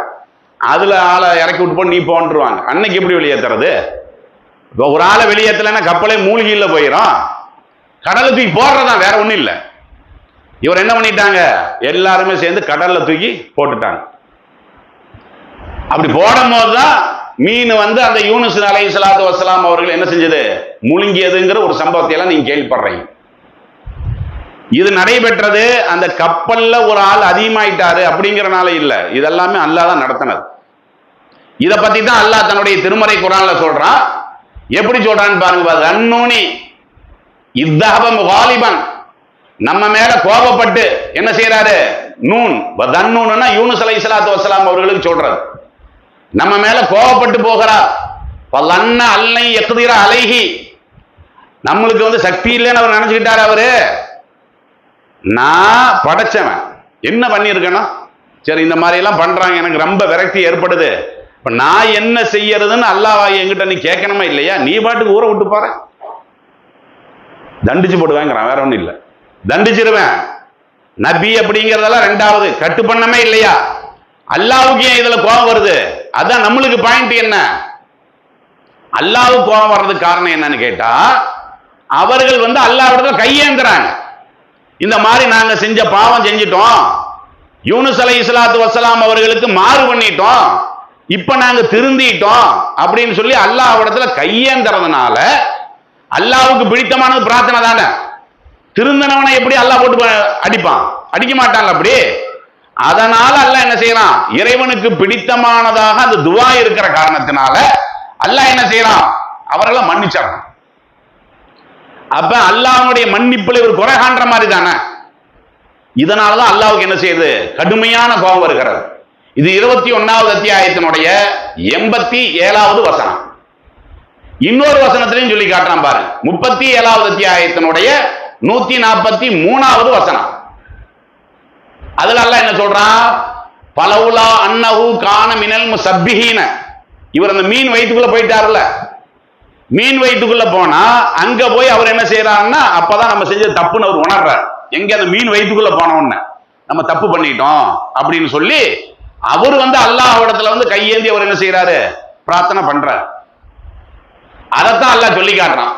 அதுல ஆளை இறக்கி விட்டு போய் நீ போன்றுவாங்க. அன்னைக்கு எப்படி வெளியேற்றுறது? இப்போ ஒரு ஆளை வெளியேற்றலைன்னா கப்பலே மூழ்கியில் போயிடும், கடலை தூக்கி போடுறதான், வேற ஒன்றும் இல்லை. இவர் என்ன பண்ணிட்டாங்க, எல்லாருமே சேர்ந்து கடல்ல தூக்கி போட்டுட்டாங்க. அப்படி போடும் போதுதான் மீன் வந்து அந்த யூனுஸ் அலைஹிஸ்ஸலாத்து வஸ்ஸலாம் அவர்கள் என்ன செஞ்சது, முழுங்கியதுங்கிற ஒரு சம்பவத்தை எல்லாம் நீங்க கேள்விப்படுறீங்க. இது நடைபெற்றது அந்த கப்பல்ல ஒரு ஆள் அதிகமாயிட்டாரு அப்படிங்கிறனால இல்ல, இதெல்லாமே அல்லாஹ் தான் நடத்தினது. இதை பத்தி தான் அல்லாஹ் தன்னுடைய திருமறை குர்ஆன்ல சொல்றான். எப்படி சொல்றான்னு பாருங்க. தன்னூனி இத்தஹப முகாலிபன், நம்ம மேல கோபப்பட்டு என்ன செய்யறாரு, நூன் தன்னூன்னா யூனுஸ் அலைஹிஸ்ஸலாத்து வஸ்ஸலாம் அவர்களுக்கு சொல்றாரு, நம்ம மேல கோபப்பட்டு போகிறார். வல்லன்ன அல்லை யக்திர அலைஹி, நம்மளுக்கு வந்து சக்தி இல்லைன்னு அவர் நினைச்சுக்கிட்டாரு. அவரு நான் படைச்சவன் என்ன பண்ணியிருக்கேன்னா, சரி இந்த மாதிரி எல்லாம் பண்றாங்க, எனக்கு ரொம்ப விரக்தி ஏற்படுது, இப்ப நான் என்ன செய்யறதுன்னு அல்லாஹ் என்கிட்ட நீ கேட்கணுமா இல்லையா, நீ பாட்டுக்கு ஊரை விட்டு பாரு, தண்டிச்சு போடுவேங்கிறான், வேற ஒண்ணும் இல்லை, தண்டிச்சிருவேன். நபி அப்படிங்கிறதெல்லாம் ரெண்டாவது, கட்டு பண்ணமே இல்லையா, அல்லாவுக்கு ஏன் இதுல கோபம் வருது, அதான் நம்மளுக்கு பாயிண்ட். என்ன அல்லாவுக்கு கோபம் வர்றதுக்கு காரணம் என்னன்னு கேட்டா, அவர்கள் வந்து அல்லாஹ்விடத்துல கையேந்துறாங்க. இந்த மாதிரி நாங்க செஞ்ச பாவம் செஞ்சிட்டோம், யூனுஸ் அலைஹிஸ்ஸலாத்து வஸ்ஸலாம் அவர்களுக்கு மாறு பண்ணிட்டோம், இப்ப நாங்க திருந்திட்டோம் அப்படின்னு சொல்லி அல்லாஹ்விடத்துல கையேந்துறதுனால அல்லாஹ்வுக்கு பிடித்தமானது பிரார்த்தனை தானே. திருந்தனவனை எப்படி அல்லாஹ் போட்டு அடிப்பான், அடிக்க மாட்டாங்க அப்படி. அதனால அல்லாஹ் என்ன செய்யறான், இறைவனுக்கு பிடித்தமானதாக அந்த துவா இருக்கிற காரணத்தினால அல்லாஹ் என்ன செய்யறான், அவர்களை மன்னிச்சான். அப்ப அல்லாஹ்வுடைய மன்னிப்புல இவர் குறை காண்ற மாதிரி தானே. இதனாலதான் அல்லாஹ்வுக்கு என்ன செய்யுது, கடுமையான கோபம் வருகிறது. இது 21வது அத்தியாயத்தினுடைய 87வது வசனம். இன்னொரு வசனத்திலையும் சொல்லி காட்டுறான் பாருங்க, 37வது அத்தியாயத்தினுடைய 143வது வசனம். அதுல அல்லாஹ் என்ன சொல்றான், பலவுலா அன்னஹு கான மினல் முஸப்பிஹீன, இவர் அந்த மீன் வயிற்றுக்குள்ள போயிட்டாருல, மீன் வயிற்றுக்குள்ள போனா அங்க போய் அவர் என்ன செய்யறாருன்னா, அப்பதான் நம்ம செஞ்சது தப்புன்னு அவர் உணர்றார். எங்க அந்த மீன் வயிற்றுக்குள்ள போனோன்னு நம்ம தப்பு பண்ணிட்டோம் அப்படின்னு சொல்லி அவர் வந்து அல்லாஹ்விடத்துல வந்து கையேந்தி அவர் என்ன செய்யறாரு, பிரார்த்தனை பண்றார். அதைத்தான் அல்லாஹ் சொல்லி காட்டுறான்,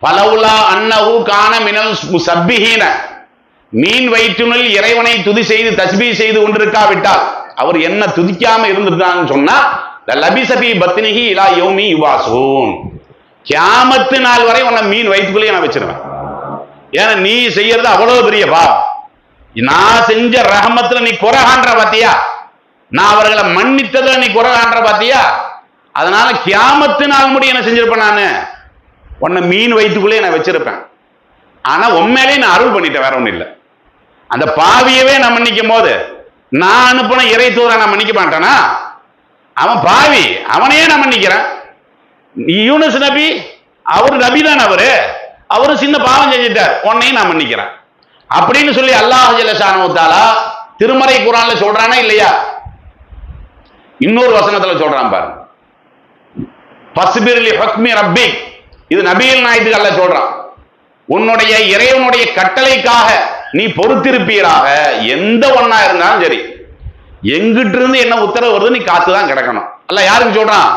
பலவுலா அன்னஹு கான மினல் முஸப்பிஹீன, மீன் வயிற்றுனுள் இறைவனை துதி செய்து தஸ்பீ செய்து கொண்டிருக்காவிட்டால், அவர் என்ன துதிக்காம இருந்திருக்கான்னு சொன்னா, லபிஸபி பத்னிஹி இலா யௌமி யுபாஸூன், கியாமத்து நாள் வரை உன்னை மீன் வயிற்றுக்குள்ளேயே நான் வச்சிருவேன். ஏன்னா நீ செய்யறது அவ்வளவு பெரிய பாவம், நான் செஞ்ச ரஹமத்துல நீ குறை காண்ற பாத்தியா, நான் அவர்களை மன்னித்ததுல நீ குறை காண்ற பாத்தியா, அதனால கியாமத்து நாள் முடி என்ன செஞ்சிருப்பேன், நானு உன்னை மீன் வயிற்றுக்குள்ளேயே நான் வச்சிருப்பேன். ஆனா உண்மையிலேயே நான் அருள் பண்ணிட்டேன், வேற ஒண்ணும் இல்லை. அந்த பாவியவே நான் மன்னிக்கும் போது நான் அனுப்பின இறை தூதரை நான் மன்னிக்க மாட்டேனா, அவன் பாவி, அவனையே நான் மன்னிக்கிறேன். யூனுஸ் நபி அவர் நபி தான், அவரு சின்ன பாவம் செஞ்சிட்டார், உன்னையும் நான் மன்னிக்கிறேன் அப்படின்னு சொல்லி அல்லாஹ் ஜல்ல ஷானஹு தஆலா திருமறை குர்ஆன்ல சொல்றானா இல்லையா? இன்னொரு வசனத்துல சொல்றான் பாருங்க, ஃபஸ்பிர் லி ஹுக்மி ரப்பிக், இது நபிகள் நாயகத்துக்கு அல்லாஹ் சொல்றான். உன்னுடைய இறைவனுடைய கட்டளைக்காக நீ பொறுத்திருப்பீராக. எந்த ஒண்ணா இருந்தாலும் சரி, எங்கிட்ட இருந்து என்ன உத்தரவு வருது நீ காத்துதான் கிடக்கணும். அல்லாஹ் யாருக்கு சொல்றான்?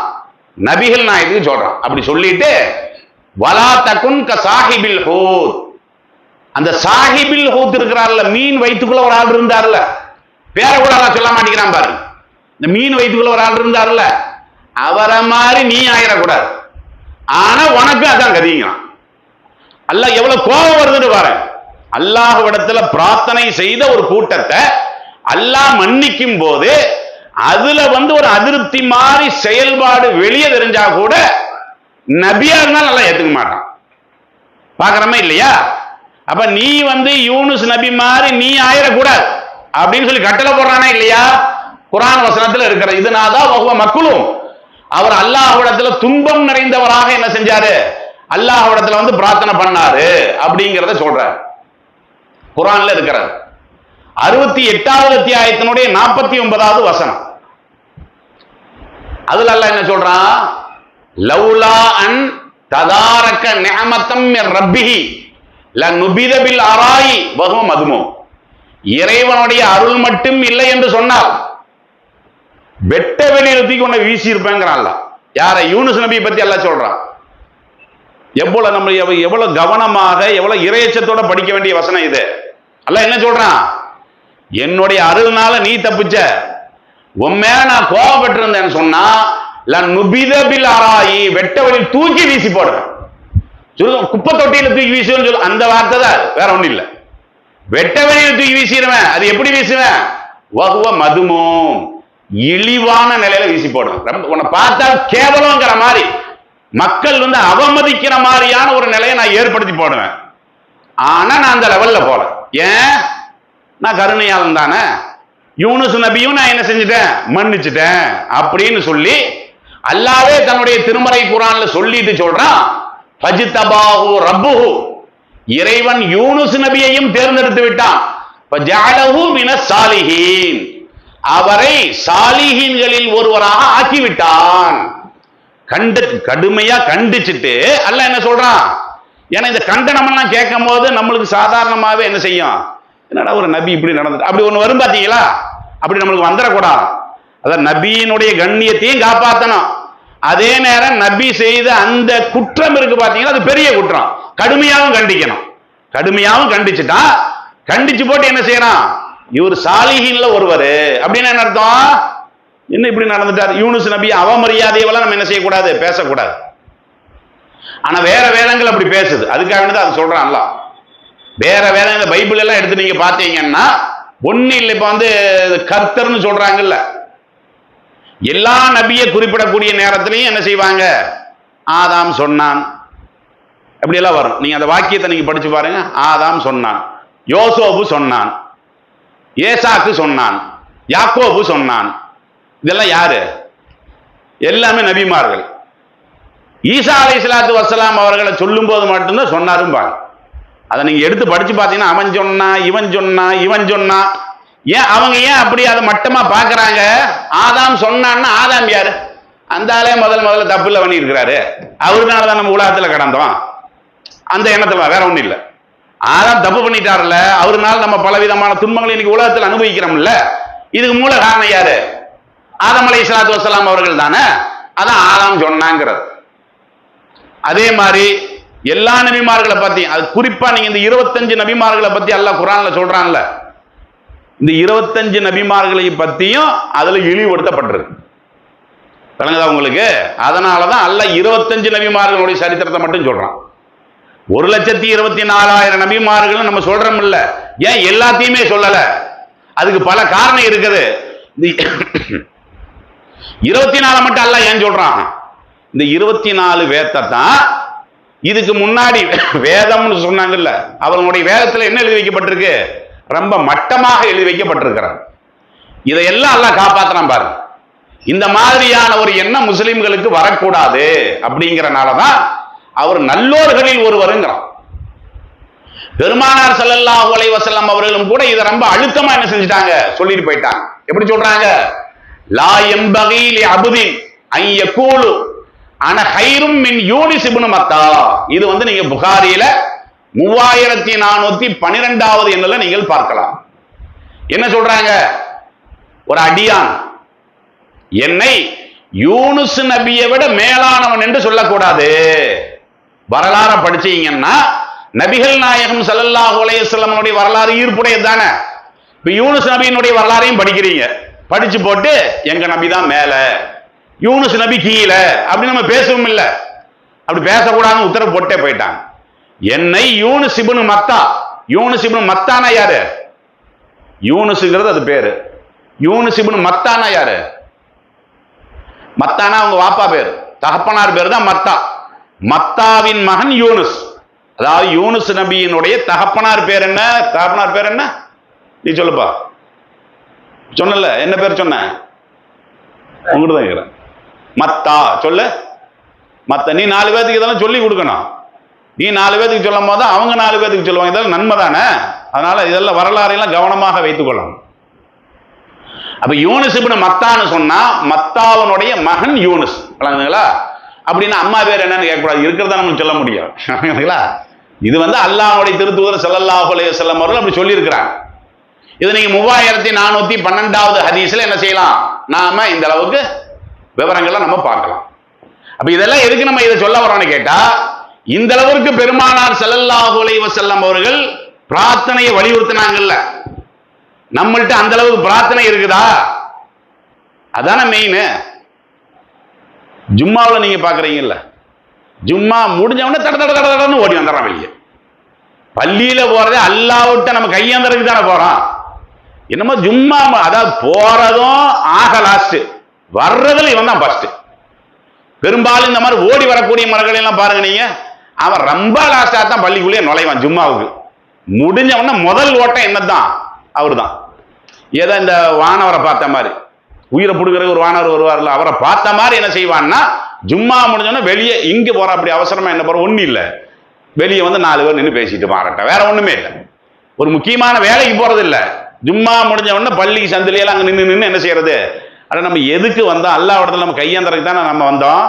நபிகள் நாயகத்துக்கு சொல்றான். அப்படி சொல்லிட்டு வலா தகுன் க சாஹிபில் ஹூத், அந்த சாஹிபில் ஹூத் இருக்கிறார்ல, மீன் வயிற்றுக்குள்ள ஒரு ஆள் இருந்தார்ல, பேரை கூட நான் சொல்ல மாட்டேங்கிறான் பாரு. இந்த மீன் வயிற்றுக்குள்ள ஒரு ஆள் இருந்தார்ல, அவரை மாதிரி நீ ஆயிடக்கூடாது. ஆனா உனக்கு அதான் கதிங்கிறான். அல்லாஹ் எவ்வளவு கோபம் வருதுன்னு பாரு. அல்லாஹ்விடத்துல பிரார்த்தனை செய்த ஒரு கூட்டத்தை அல்லாஹ் மன்னிக்கும் போது அதுல ஒரு அதிருப்தி மாதிரி செயல்பாடு வெளியே தெரிஞ்சா கூட நபியா இருந்தாலும் நல்லா ஏத்துக்க மாட்டான். பாக்குறமே இல்லையா? அப்ப நீ யூனுஸ் நபி மாதிரி நீ ஆயிடக்கூடாது அப்படின்னு சொல்லி கட்டளை போடுறானே இல்லையா? குர்ஆன் வசனத்துல இருக்கிற இதுனாதான் வஹுவ மக்லூம், அவர் அல்லாஹ்விடத்துல துன்பம் நிறைந்தவராக என்ன செஞ்சாரு? அல்லாஹ்விடத்துல பிரார்த்தனை பண்ணாரு அப்படிங்கிறத சொல்றார். குர்ஆன்ல இருக்கிறார். 68வது அத்தியாயத்தினுடைய 49வது வசனம். அதுல அல்லாஹ் என்ன சொல்றான்? லௌலா அன் ததாரக நிஅமத்தம் மின் ரப்பிஹி லனுபித பில் அராயி வஹுவ மதுமூம், இறைவனுடைய அருள் மட்டும் இல்லை என்று சொன்னால் வெட்ட வெளியில தூக்கி கொண்டு வீசி இருப்பேங்கிறான். யார? யூனுஸ் நபியை பத்தி அல்லாஹ் சொல்றான். எவ்வளவு நம்ம எவ்வளவு கவனமாக எவ்வளவு இறையச்சத்தோட படிக்க வேண்டிய வசனம் இது. அல்லாஹ் என்ன சொல்றான்? என்னுடைய அருள்னால நீ தப்பிச்ச, உன் மேல நான் கோபப்பட்டு இருந்தேன்னு சொன்னா நுபித பில் அராயி, வெட்ட வெளியில் தூக்கி வீசி போடுவேன். குப்பை தொட்டியில தூக்கி வீசுவேன்னு சொல்லு, அந்த வார்த்தை தான், வேற ஒண்ணும் இல்ல. வெட்ட வெளியில் தூக்கி வீசிடுவேன். அது எப்படி வீசுவேன்? வஹுவ மதுமூம், இழிவான நிலையில வீசி போடுவேன். உன்னை பார்த்தா கேவலங்கிற மாதிரி, மக்கள் அவமதிக்கிற மாதிரியான ஒரு நிலையை நான் ஏற்படுத்தி போடுவேன். ஆனா நான் அந்த லெவல்ல போல. ஏன்? நான் கருணையாளன் தானே. யூனுஸ் நபியும் நான் என்ன செஞ்சுட்டேன்? மன்னிச்சுட்டேன் அப்படின்னு சொல்லி அல்லாஹ்வே தன்னுடைய திருமறை குர்ஆன்ல சொல்லிட்டு சொல்றான். ஃபஜ்தபாஹு ரப்புஹு, இறைவன் யூனுஸ் நபியையும் தேர்ந்தெடுத்து விட்டான். ஃபஜஅலஹு மினஸ் சாலிஹீன், அவரை சாலிஹீன்களில் ஒருவராக ஆக்கிவிட்டான். கடுமையா கண்டிச்சுட்டு அல்லாஹ் என்ன சொல்றான்? ஏன்னா இந்த கண்டனம் எல்லாம் கேட்கும் போது நம்மளுக்கு சாதாரணமாவே என்ன செய்யும்? என்னடா ஒரு நபி இப்படி நடந்தது, அப்படி ஒண்ணு வரும் பாத்தீங்களா? அப்படி நம்மளுக்கு வந்துடக்கூடாது. அதான் நபியினுடைய கண்ணியத்தையும் காப்பாற்றணும். அதே நேரம் நபி செய்த அந்த குற்றம் இருக்கு பாத்தீங்களா, அது பெரிய குற்றம். கடுமையாவும் கண்டிக்கணும். கடுமையாவும் கண்டிச்சுட்டா, கண்டிச்சு போட்டு என்ன செய்யறான்? இவர் சாலிஹீன்ல ஒருவர் அப்படின்னு என்ன அர்த்தம்? என்ன இப்படி நடந்துட்டார்? யூனுஸ் நபி அவமரியாதையெல்லாம் நம்ம என்ன செய்யக்கூடாது? பேசக்கூடாது. ஆனா வேற வேதங்கள் அப்படி பேசுது. அதுக்காக தான் அது சொல்றான் அல்லாஹ். வேற வேதங்கள் பைபிள் எல்லாம் எடுத்து நீங்க பாத்தீங்கன்னா ஒண்ணு இல்லை. இப்ப கர்த்தர்னு சொல்றாங்கல்ல, எல்லா நபியை குறிப்பிடக்கூடிய நேரத்திலையும் என்ன செய்வாங்க? ஆதாம் சொன்னான், அப்படி எல்லாம் வரும். நீங்க அந்த வாக்கியத்தை நீங்க படிச்சு பாருங்க. ஆதாம் சொன்னான், யோசோபு சொன்னான், ஏசாக்கு சொன்னான், யாக்கோபு சொன்னான். இதெல்லாம் யாரு? எல்லாமே நபிமார்கள். ஈசா அலைஹிஸ்ஸலாத்து வஸ்ஸலாம் அவர்களை சொல்லும் போது மட்டும்தான் சொன்னாரும்பாங்க. அதை நீங்க எடுத்து படிச்சு பார்த்தீங்கன்னா அவன் சொன்னா, இவன் சொன்னா, இவன் சொன்னா. ஏன் அவங்க ஏன் அப்படி அதை மட்டமா பாக்குறாங்க? ஆதாம் சொன்னான்னா ஆதாம் யாரு? அந்த ஆளே முதல்ல தப்புல பண்ணி இருக்கிறாரு, அவருனாலதான் நம்ம உலகத்துல கடந்தோம். அந்த எண்ணத்துல வேற ஒண்ணும் இல்லை. ஆதாம் தப்பு பண்ணிட்டாருல, அவருனால நம்ம பலவிதமான துன்பங்களை இன்னைக்கு உலகத்தில் அனுபவிக்கிறோம்ல. இதுக்கு மூல காரணம் யாரு? ஆதம் அலைஹிஸ்ஸலாத்து வஸ்ஸலாம் அவர்கள் தானே. அதான் ஆதாம் சொன்னாங்கிறது. அதே மாதிரி எல்லா நபிமார்களை பத்தி, அது குறிப்பா நீங்க இந்த 25 நபிமார்களை பத்தி அல்லாஹ் குர்ஆன்ல சொல்றான்ல, இந்த 25 நபிமார்களை பத்தியும் அதுல இழிவுபடுத்தப்பட்டிருக்கு. விளங்குதா உங்களுக்கு? அதனாலதான் அல்லாஹ் 25 நபிமார்களுடைய சரித்திரத்தை மட்டும் சொல்றான். 1,24,000 நபிமார்கள் நம்ம சொல்றோம் இல்ல, ஏன் எல்லாத்தையுமே சொல்லல? அதுக்கு பல காரணம் இருக்குது. 24 மட்டும் அல்லாஹ் ஏன் சொல்றான்? இந்த 24 வேதத்தை தான் இதுக்கு முன்னாடி வேதம்னு சொன்னாங்கல்ல, அவங்களுடைய வேதத்துல என்ன எழுதி வைக்கப்பட்டிருக்கு? ரொம்ப மட்டமாக எழுதி வைக்கப்பட்டிருக்கிறார். இதையெல்லாம் அல்லாஹ் காப்பாத்துறான் பாருங்க. இந்த மாதிரியான ஒரு எண்ணம் முஸ்லிம்களுக்கு வரக்கூடாது அப்படிங்கிறனாலதான் அவர் நல்லோர்களில் ஒருவருங்கிறான். பெருமானார் ஸல்லல்லாஹு அலைஹி வஸல்லம் அவர்களும் கூட இதை ரொம்ப அழுத்தமா என்ன செஞ்சுட்டாங்க? சொல்லிட்டு போயிட்டாங்க. எப்படி சொல்றாங்க? லா யம்பகி லி அப்தின் ஐ யகூலு அன ஹைரும் மின் யூனிஸ் இப்னு மத்தா. இது வந்து நீங்க புகாரியில 3412வது எண்ணில் நீங்கள் பார்க்கலாம். என்ன சொல்றாங்க? ஒரு அடியான் என்னை யூனுஸ் நபியை விட மேலானவன் என்று சொல்லக்கூடாது. வரலாறு படிச்சீங்கன்னா நபிகள் நாயகம் ஸல்லல்லாஹு அலைஹி வஸல்லம் வரலாறு ஈர்ப்புடையது தானே. இப்ப யூனுஸ் நபியினுடைய வரலாறையும் படிக்கிறீங்க, படிச்சு போட்டு எங்க நபி தான் மேல, யூனுஸ் நபி கீழே அப்படி நம்ம பேசவும் இல்லை. அப்படி பேசக்கூடாதுன்னு உத்தரவு போட்டே போயிட்டாங்க. என்னை யூனுஸ் இப்னு மத்தா, யூனுஸ் இப்னு மத்தானா யாரு? யூனுஸ்ங்கிறது அது பேரு. யூனுஸ் இப்னு மத்தானா யாரு? மத்தானா அவங்க வாப்பா பேர், தகப்பனார் பேர் தான் மத்தா. மத்தாவின் மகன் யூனுஸ். அதாவது யூனுஸ் நபியினுடைய தகப்பனார் பேர் என்ன? தகப்பனார் பேர் என்ன? நீ சொல்லுப்பா. சொன்னல, என்ன பேர் சொன்ன? உங்ககிட்ட தான் இருக்கிறேன். மத்தா சொல்லு. மத்த நீ 4 பேருக்கு இதெல்லாம் சொல்லி கொடுக்கணும். நீ 4 பேருக்கு சொல்லும் போது அவங்க 4 பேருக்கு சொல்லுவாங்க. இதெல்லாம் நன்மை தானே. அதனால இதெல்லாம் வரலாறையெல்லாம் கவனமாக வைத்துக் கொள்ளணும். அப்ப யூனுஸ் இப்னு மத்தான்னு சொன்னா மத்தாவனுடைய மகன் யூனுஸ். விளங்குதுங்களா? அப்படின்னா அம்மா பேர் என்னன்னு கேட்கக்கூடாது, இருக்கிறதா நம்ம சொல்ல முடியும். இது வந்து அல்லாஹ்வுடைய திருத்தூதர் ஸல்லல்லாஹு அலைஹி வஸல்லம் அவர்கள் அப்படி சொல்லி இருக்கிறாங்க. இது நீங்க 3412வது ஹதீஸ்ல என்ன செய்யலாம்? நாம இந்த அளவுக்கு விவரங்களை நம்ம பார்க்கலாம். அப்ப இதெல்லாம் எதுக்கு நம்ம இதை சொல்ல வரோம்னு கேட்டா, இந்த அளவுக்கு பெருமானார் ஸல்லல்லாஹு அலைஹி வஸல்லம் அவர்கள் பிரார்த்தனையை வலியுறுத்தினாங்கல்ல, நம்மள்ட்ட அந்த அளவுக்கு பிரார்த்தனை இருக்குதா? அதான மெயின். ஜும்மாவில் நீங்க பாக்குறீங்கல்ல, ஜும்மா முடிஞ்சவன தட தட தடன்னு ஓடி வந்துடுறான் வெளியே. பள்ளியில போறதே அல்லாஹ்விட்ட நம்ம கையேந்தறதுக்கு தானே போறோம். என்னமோ ஜும்மா அதாவது போறதும் ஆக லாஸ்ட், வர்றதுல இவன் தான் ஃபர்ஸ்ட். பெரும்பாலும் இந்த மாதிரி ஓடி வரக்கூடிய மரங்களை எல்லாம் பாருங்க நீங்க, அவன் ரொம்ப லாஸ்டா தான் பள்ளிக்குள்ளேயே நுழைவான் ஜும்மாவுக்கு. முடிஞ்சவன முதல் ஓட்டம் என்னதான்? அவரு தான். ஏதோ இந்த வானவரை பார்த்த மாதிரி, உயிரை பிடுக்கிற ஒரு வானவர் வருவார்ல, அவரை பார்த்த மாதிரி என்ன செய்வான்னா, ஜும்மா முடிஞ்சோன்னா வெளியே இங்க போற அப்படி அவசரமா என்ன போற ஒண்ணு இல்லை, வெளியே வந்து 4 பேர் நின்று பேசிட்டு மாறட்ட, வேற ஒண்ணுமே இல்லை. ஒரு முக்கியமான வேலைக்கு போறது இல்லை, ஜும்மா முடிஞ்ச உடனே பள்ளி சந்திலையெல்லாம் அங்க நின்று என்ன செய்யறது? அட நம்ம எதுக்கு வந்தோம்? அல்லாஹ்விடத்துல நம்ம கையேந்தறதுக்கு தானே நம்ம வந்தோம்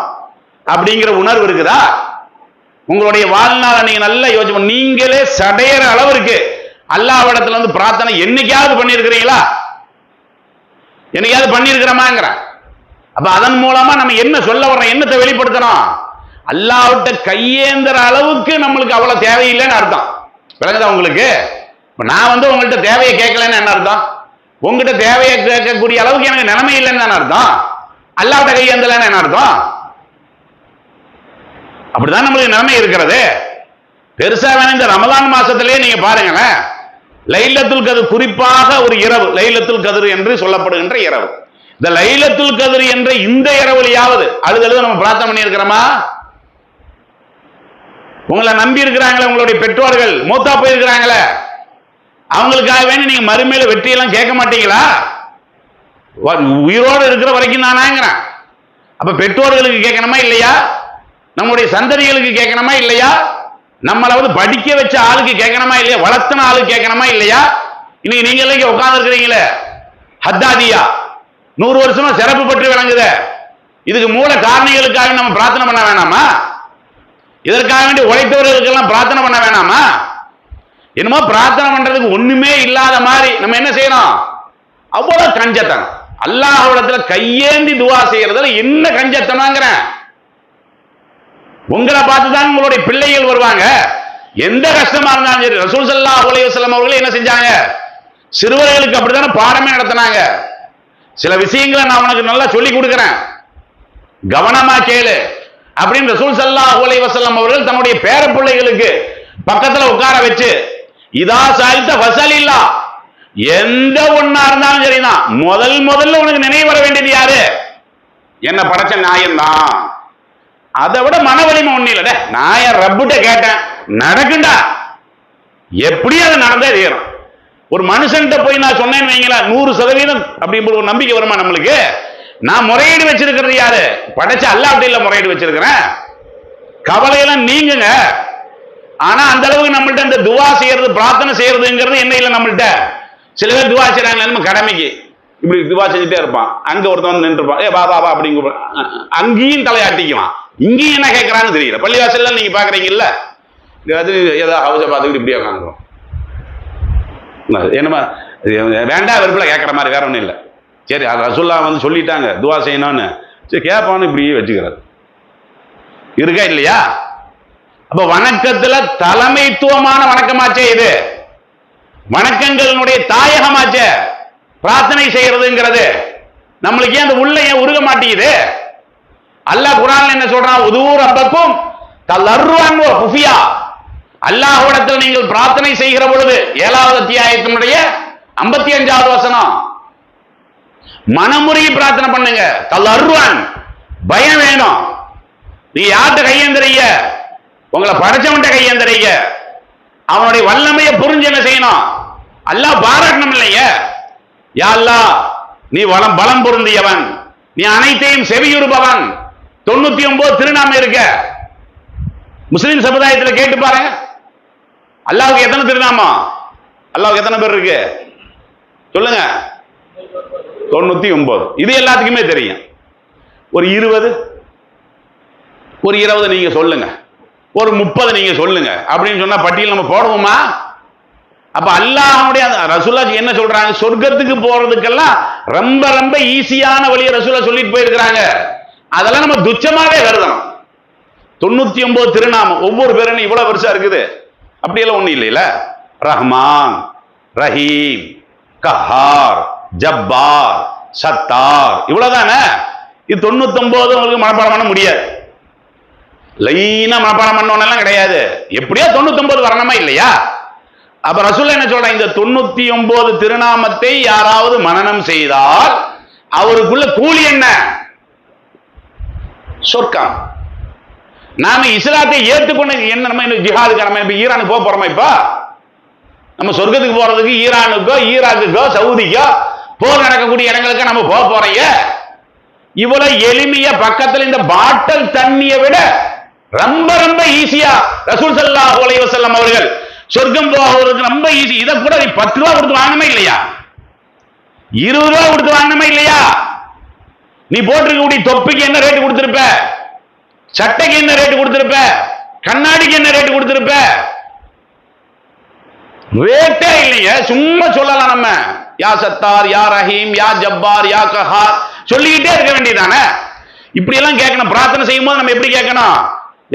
அப்படிங்கிற உணர்வு இருக்குதா? உங்களுடைய வாழ்நாளை நீங்க நல்லா யோசிச்சு, நீங்களே சடையிற அளவிற்கு அல்லாஹ்விடத்துல வந்து பிரார்த்தனை என்னைக்காவது பண்ணியிருக்கிறீங்களா? என்னைக்காவது பண்ணியிருக்கிறோமாங்கிற. அப்ப அதன் மூலமா நம்ம என்ன சொல்ல வர்றோம், என்னத்தை வெளிப்படுத்தணும்? அல்லாஹ்விட்ட கையேந்திர அளவுக்கு நம்மளுக்கு அவ்வளவு தேவையில்லைன்னு அர்த்தம். விளங்குதா உங்களுக்கு? நான் வந்து உங்கள்கிட்ட தேவையை கேட்கலன்னு என்ன அர்த்தம்? உங்ககிட்ட தேவையை கேட்கக்கூடிய அளவுக்கு எனக்கு நிலைமை இல்லைன்னு தானே அர்த்தம். அல்லாஹ்விட்ட கையேந்தலன்னு என்ன அர்த்தம்? அப்படிதான் நம்மளுக்கு நிலைமை இருக்கிறது. பெருசா வேணும் இந்த ரமலான் மாசத்திலேயே நீங்க பாருங்களேன், லைலத்துல் கத்ர் குறிப்பாக ஒரு இரவு, லைலத்துல் கத்ர் என்று சொல்லப்படுகின்ற இரவு. இந்த லைலத்துல் கத்ர் என்ற இந்த இரவுலையாவது அழுது நம்ம பிரார்த்தனை பண்ணி இருக்கிறோமா? உங்களை நம்பி இருக்கிறாங்களே உங்களுடைய பெற்றோர்கள், மூத்தா போயிருக்கிறாங்களே, அவங்களுக்காக வேண்டி நீங்க மறுமையில வெற்றியெல்லாம் கேட்க மாட்டீங்களா? உயிரோடு இருக்கிற வரைக்கும் தானாங்கிறேன். அப்ப பெற்றோர்களுக்கு கேட்கணுமா இல்லையா? நம்முடைய சந்ததிகளுக்கு கேட்கணுமா இல்லையா? நம்மளை வந்து படிக்க வச்ச ஆளுக்கு கேட்கணுமா இல்லையா? வளர்த்தன ஆளுக்கு கேட்கணுமா இல்லையா? இன்னைக்கு நீங்க எல்லாம் இங்க உட்கார்ந்து இருக்கிறீங்களே, ஹத்தாதியா 100 வருஷமா சிறப்பு பற்றி விளங்குத, இதுக்கு மூல காரணிகளுக்காக நம்ம பிரார்த்தனை பண்ண வேணாமா? இதற்காக வேண்டி உழைத்தவர்களுக்கெல்லாம் பிரார்த்தனை பண்ண வேணாமா? என்னமோ பிரார்த்தனை பண்றதுக்கு ஒண்ணுமே இல்லாத மாதிரி நம்ம என்ன செய்யணும்? அவ்வளவு கஞ்சத்தனம். அல்லாஹ்விடத்துல கையேந்தி துவா செய்யறதுல என்ன கஞ்சத்தனங்கிறேன்? உங்களை பார்த்துதான் உங்களுடைய பிள்ளைகள் வருவாங்க. எந்த கஷ்டமா இருந்தாலும் சரி, ரசூல் ஸல்லல்லாஹு அலைஹி வஸல்லம் அவர்கள் என்ன செஞ்சாங்க? சிறுவர்களுக்கு அப்படித்தானே பாடமே நடத்தினாங்க. சில விஷயங்களை நான் உனக்கு நல்லா சொல்லி கொடுக்கிறேன், கவனமா கேளு அப்படின்னு ரசூல் ஸல்லல்லாஹு அலைஹி வஸல்லம் அவர்கள் தன்னுடைய பேர பிள்ளைகளுக்கு பக்கத்துல உட்கார வச்சு, இதா சால்த வசலில்லா, எந்த ஒண்ணா இருந்தாலும் சரிதான், முதல்ல உனக்கு நினைவு வர வேண்டியது யாரு? என்ன படைச்ச நாயன் தான். அதை விட மன வலிமை ஒண்ணு இல்ல, நாயன் ரப்புட்ட கேட்டேன் நடக்குண்டா, எப்படியும் அது நடந்தே தீரும். ஒரு மனுஷன்கிட்ட போய் நான் சொன்னேன்னு வைங்களா, 100% அப்படி ஒரு நம்பிக்கை வருமா நம்மளுக்கு? நான் முறையீடு வச்சிருக்கிறது யாரு? படைச்ச அல்லாஹ்விட்ட இல்ல முறையீடு வச்சிருக்கிறேன். கவலையெல்லாம் நீங்குங்க. ஆனா அந்த அளவுக்கு நம்மள்ட்ட இந்த துவா செய்யறது, பிரார்த்தனை செய்யறதுங்கிறது என்ன இல்லை நம்மள்ட்ட. சில பேர் துவா செய்யறாங்க நம்ம கடமைக்கு, இப்படி துவா செஞ்சுட்டே இருப்பான், அங்க ஒருத்தன் வந்து நின்றுப்பான், ஏ வா வா வா அப்படிங்க, அங்கேயும் தலையாட்டிக்குவான், இங்கேயும் என்ன கேட்கறான்னு தெரியல. பள்ளிவாசல்ல நீங்க பாக்குறீங்கல்ல, அது ஏதாவது ஹவுஸை பார்த்துக்கிட்டு இப்படியே உட்காந்துரும். என்னமா வேண்டாம் வெறுப்புல கேட்கற மாதிரி, வேற ஒன்றும் இல்லை. சரி ரசூல்லா வந்து சொல்லிட்டாங்க துவா செய்யணும்னு, சரி கேட்பான்னு இப்படியே வச்சுக்கிறார். இருக்கா இல்லையா? அப்ப வணக்கத்துல தலைமைத்துவமான வணக்கமாச்சே இது, வணக்கங்களுடைய தாயகமாச்சே பிரார்த்தனை செய்யறதுங்கிறது. நம்மளுக்கு ஏன் அந்த உள்ள ஏன் உருக மாட்டேங்குது? அல்லாஹ் குர்ஆன்ல என்ன சொல்றான்? உதூர் ரப்பக்கும் தலர்ருஅன் வ குஃபியா. அல்லாஹ்விடத்தில் நீங்கள் பிரார்த்தனை செய்கிற பொழுது 7வது அத்தியாயத்தினுடைய 55வது வசனம், மனமுருகி பிரார்த்தனை பண்ணுங்க. தலர்ருஅன், பயம் வேணும். நீ யார்கிட்ட கையேந்திரீங்க? உங்களை படைச்சவன்ட்ட கையேந்திரீங்க. அவனுடைய வல்லமையை புரிஞ்சு என்ன செய்யணும்? அல்லாஹ் பாராட்டணும் இல்லைங்க. யா அல்லாஹ், நீ பலம் பொருந்தியவன், நீ அனைத்தையும் செவியுறுபவன். 99 திருநாமம் இருக்க. முஸ்லிம் சமுதாயத்தில் கேட்டு பாருங்க, அல்லாஹ்வுக்கு எத்தனை திருநாமம்? அல்லாஹ்வுக்கு எத்தனை பேர் இருக்கு சொல்லுங்க? 99. இது எல்லாத்துக்குமே தெரியும். ஒரு 20 நீங்க சொல்லுங்க, ஒரு 30 நீங்க சொல்லுங்க அப்படின்னு சொன்னா பட்டியல் நம்ம போடுவோமா? அப்ப அல்லாஹ்வுடைய ரசூலுல்லாஹ் என்ன சொல்றாங்க? சொர்க்கத்துக்கு போறதுக்கெல்லாம் ரொம்ப ரொம்ப ஈஸியான வழியை ரசூலுல்லாஹ் சொல்லிட்டு போயிருக்கிறாங்க. அதெல்லாம் நம்ம துச்சமாவே கருதணும். 99 திருநாமம், ஒவ்வொரு பேரும் இவ்வளவு பெருசா இருக்குது அப்படியெல்லாம் ஒண்ணு இல்லையில. ரஹ்மான், ரஹீம், கஹார், ஜப்பார், சத்தார், இவ்வளவுதானே. இது 99 உங்களுக்கு மனப்பாடம் பண்ண முடியாது. லைனா மனப்பாடம் பண்ணவனெல்லாம் கிடையாது. எப்படியோ 99 வரணுமா இல்லையா? அப்ப ரசூல் என்ன சொல்றாங்க? இந்த 99 திருநாமத்தை யாராவது மனனம் செய்தால் அவருக்குள்ள கூலி என்ன? சொர்க்கம். நாம இஸ்லாத்தை ஏற்றுக்கொண்டு என்ன, நம்ம ஜிஹாதுக்கு நம்ம இப்ப ஈரானுக்கு போக போறோமா? இப்ப நம்ம சொர்க்கத்துக்கு போறதுக்கு ஈரானுக்கோ ஈராக்குக்கோ சவுதிக்கோ போர் நடக்கக்கூடிய இடங்களுக்கு நம்ம போக போறீங்க. இவ்வளவு எளிமையா பக்கத்துல இந்த பாட்டில் தண்ணியை விட ரொம்ப ரொம்ப ஈஸியா ரசூல் ஸல்லல்லாஹு அலைஹி வஸல்லம் அவர்கள் சொர்க்கம் போகிறதுக்கு ரொம்ப ஈஸி. இதை கூட நீ 10 ரூபா கொடுத்து வாங்கணுமே இல்லையா? 20 ரூபா கொடுத்து வாங்கணுமே இல்லையா? நீ போட்டிருக்கக்கூடிய தொப்பிக்கு என்ன ரேட்டு கொடுத்திருப்ப? சட்டைக்கு என்ன ரேட்டு கொடுத்திருப்ப? கண்ணாடிக்கு என்ன ரேட்டு கொடுத்திருப்ப? ரேட்டே இல்லையே. சும்மா சொல்லலாம் நம்ம, யா சத்தார், யா ரஹீம், யா ஜப்பார், யா கஹார் சொல்லிக்கிட்டே இருக்க வேண்டியதானே. இப்படி எல்லாம் கேட்கணும். பிரார்த்தனை செய்யும் போது நம்ம எப்படி கேட்கணும்?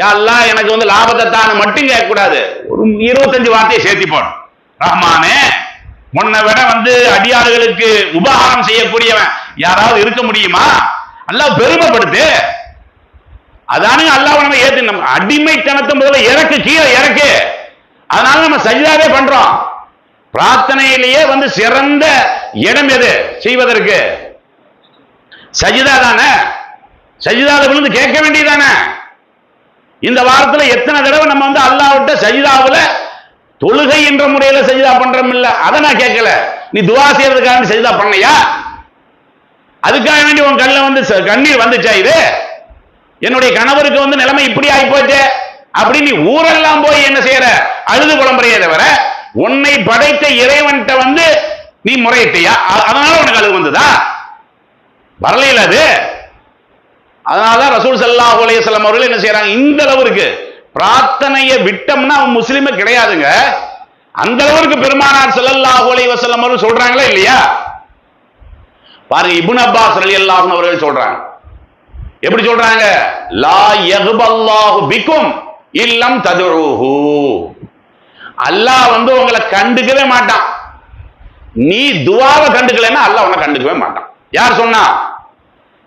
யா அல்லாஹ் எனக்கு வந்து லாபத்தை தான் மட்டும் கேட்க கூடாது. ஒரு 25 வார்த்தையை சேர்த்தி போடும். ரஹ்மானே, முன்ன விட வந்து அடியாறுகளுக்கு உபகாரம் செய்யக்கூடியவன் யாராவது இருக்க முடியுமா? அல்லாஹ் பெருமைப்படுத்து. அதானே அல்லாஹ் நம்ம ஏத்து. நம்ம அடிமைத்தனத்தை முதல்ல இறக்கு, கீழே இறக்கு. அதனால நம்ம சஜ்தாவே பண்றோம். பிரார்த்தனையிலேயே வந்து சிறந்த இடம் எது செய்வதற்கு? சஜிதா தானே. சஜிதால விழுந்து கேட்க வேண்டியதானே. இந்த வாரத்தில் எத்தனை தடவை நம்ம வந்து அல்லாஹ்விட்ட சஜிதாவுல தொழுகை என்ற முறையில சஜிதா பண்றோம் இல்ல? அதை நான் கேட்கல. நீ துவா செய்யறதுக்காக சஜிதா பண்ணையா? அதுக்காக வேண்டி உன் கண்ணுல வந்து கண்ணீர் வந்துச்சா? இது என்னுடைய கணவருக்கு வந்து நிலைமை இப்படி ஆகி போச்சு அப்படி நீ ஊரெல்லாம் போய் என்ன செய்யற? அழுது புலம்புறையே தவிர உன்னை படைத்த இறைவன்கிட்ட வந்து நீ முறையிட்டியா? அதனால உனக்கு அழுது வந்ததா? வரலையில அது. அதனாலதான் ரசூல் ஸல்லல்லாஹு அலைஹி வஸல்லம் அவர்கள் என்ன செய்யறாங்க? இந்த அளவுக்கு பிரார்த்தனையை விட்டோம்னா அவன் முஸ்லிமே கிடையாதுங்க. அந்த அளவுக்கு பெருமானார் ஸல்லல்லாஹு அலைஹி வஸல்லம் அவர்கள் சொல்றாங்களா இல்லையா? பாருங்க, இப்னு அப்பாஸ் ரலியல்லாஹு அன்ஹு அவர்கள் சொல்றாங்க. எப்படி சொல்றாங்க? லா யக்பல்லாஹு பிக்கும் இல்லம் ததுஊஹு. அல்லாஹ் வந்து உங்களை கண்டுக்கவே மாட்டான். நீ துஆவை கண்டுக்கலைன்னா அல்லாஹ் உன்னை கண்டுக்கவே மாட்டான். யார் சொன்னா?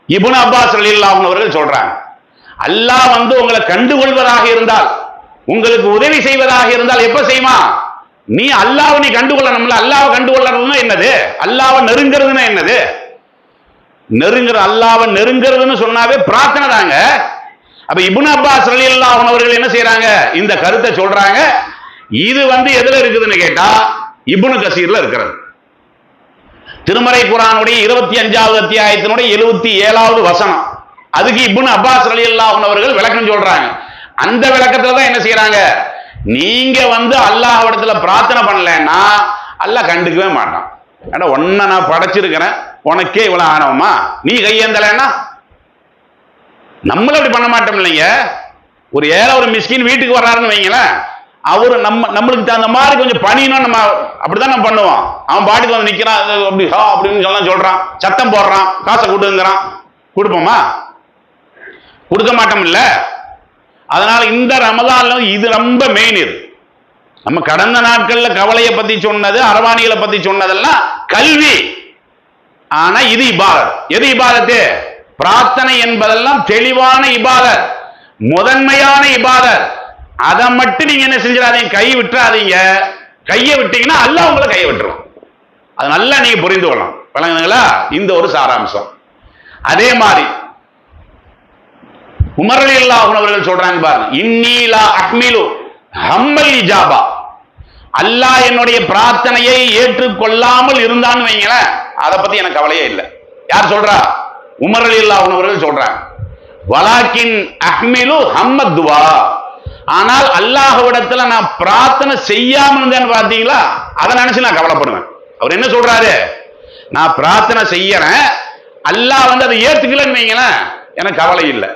இப்னு அப்பாஸ் ரலியல்லாஹு அன்ஹு அவர்கள் சொல்றாங்க. அல்லாஹ் வந்து உங்களை கண்டுகொள்வதாக இருந்தால், உங்களுக்கு உதவி செய்வதாக இருந்தால் எப்ப செய்வான்? நீ அல்லாஹ்வை நீ கண்டுகொள்ளணும்ல. அல்லாஹ்வை கண்டுகொள்ளறதுன்னா என்னது? அல்லாஹ்வை நெருங்கிறதுன்னா என்னது? நெருங்குற அல்லாஹ்வை நெருங்கிறதுன்னு சொன்னாவே பிரார்த்தனை தாங்க. அப்ப இப்னு அப்பாஸ் ரலியல்லாஹு அன்ஹு அவர்கள் என்ன செய்யறாங்க? இந்த கருத்தை சொல்றாங்க. இது வந்து எதுல இருக்குதுன்னு கேட்டா இப்னு கசீர்ல இருக்கிறது. திருமறை குர்ஆனுடைய 25வது அத்தியாயத்தினுடைய 77வது வசனம். அதுக்கு இப்னு அப்பாஸ் ரலியல்லாஹு அன்ஹு அவர்கள் விளக்கம் சொல்றாங்க. அந்த விளக்கத்துல தான் என்ன செய்யறாங்க? நீங்க வந்து அல்லாஹ்விடத்துல பிரார்த்தனை பண்ணலன்னா அல்லாஹ் கண்டுக்கவே மாட்டான். ஏன்னா ஒன்ன நான் படைச்சிருக்கிறேன், உனக்கே இவ்வளவு ஆணவமா? நீ கையேந்தலைன்னா நம்மளும் அப்படி பண்ண மாட்டோம் இல்லைங்க. ஒரு ஏழை ஒரு மிஸ்கின் வீட்டுக்கு வர்றாருன்னு வைங்களேன், அவரு நம்மளுக்கு தகுந்த மாதிரி கொஞ்சம் பணியணும், நம்ம அப்படிதான் நம்ம பண்ணுவோம். அவன் பாட்டுக்கு வந்து நிக்கிறான், அப்படி அப்படின்னு சொல்றான், சத்தம் போடுறான், காசை கொடுங்கிறான், கொடுப்போமா? கொடுக்க மாட்டோம் இல்ல. அதனால இந்த ரமலான்ல இது ரொம்ப மெயின். இது நம்ம கடந்த நாட்கள்ல கவலையை பத்தி சொன்னது, அரவாணிகளை பத்தி சொன்னதெல்லாம் கல்வி. ஆனா இது இபாதத். எது இபாதத்து? பிரார்த்தனை என்பதெல்லாம் தெளிவான இபாதத், முதன்மையான இபாதத். அதை மட்டும் நீங்க என்ன செஞ்சிடாதீங்க, கை விட்டுறாதீங்க. கையை விட்டீங்கன்னா அல்லாஹ் உங்களை கையை விட்டுரும். அது நல்லா நீங்க புரிந்து கொள்ளலாம். விளங்குங்களா? இந்த ஒரு சாராம்சம். அதே மாதிரி உமர் ரலியல்லாஹு அன்ஹு அவர்கள் சொல்றாங்க பாருங்க, இன்னீ லா அஹ்மிலு ஹம்மல் இஜாபா. அல்லாஹ் என்னுடைய பிரார்த்தனையை ஏற்றுக்கொள்ளாமல் இருந்தான்னு வைங்களேன், அதை பத்தி எனக்கு கவலையே இல்லை. யார் சொல்றா? உமர் ரலியல்லாஹு அன்ஹு அவர்கள் சொல்றாங்க, வலாக்கின் அஹ்மிலு ஹம்மத் துவா. ஆனால் அல்லாஹ்விடத்துல நான் பிரார்த்தனை செய்யாம இருந்தேன்னு பாத்தீங்களா, அதை நினைச்சு நான் கவலைப்படுவேன். அவர் என்ன சொல்றாரு? நான் பிரார்த்தனை செய்யறேன், அல்லாஹ் வந்து அதை ஏத்துக்கலன்னு வைங்களேன், எனக்கு கவலை இல்லை.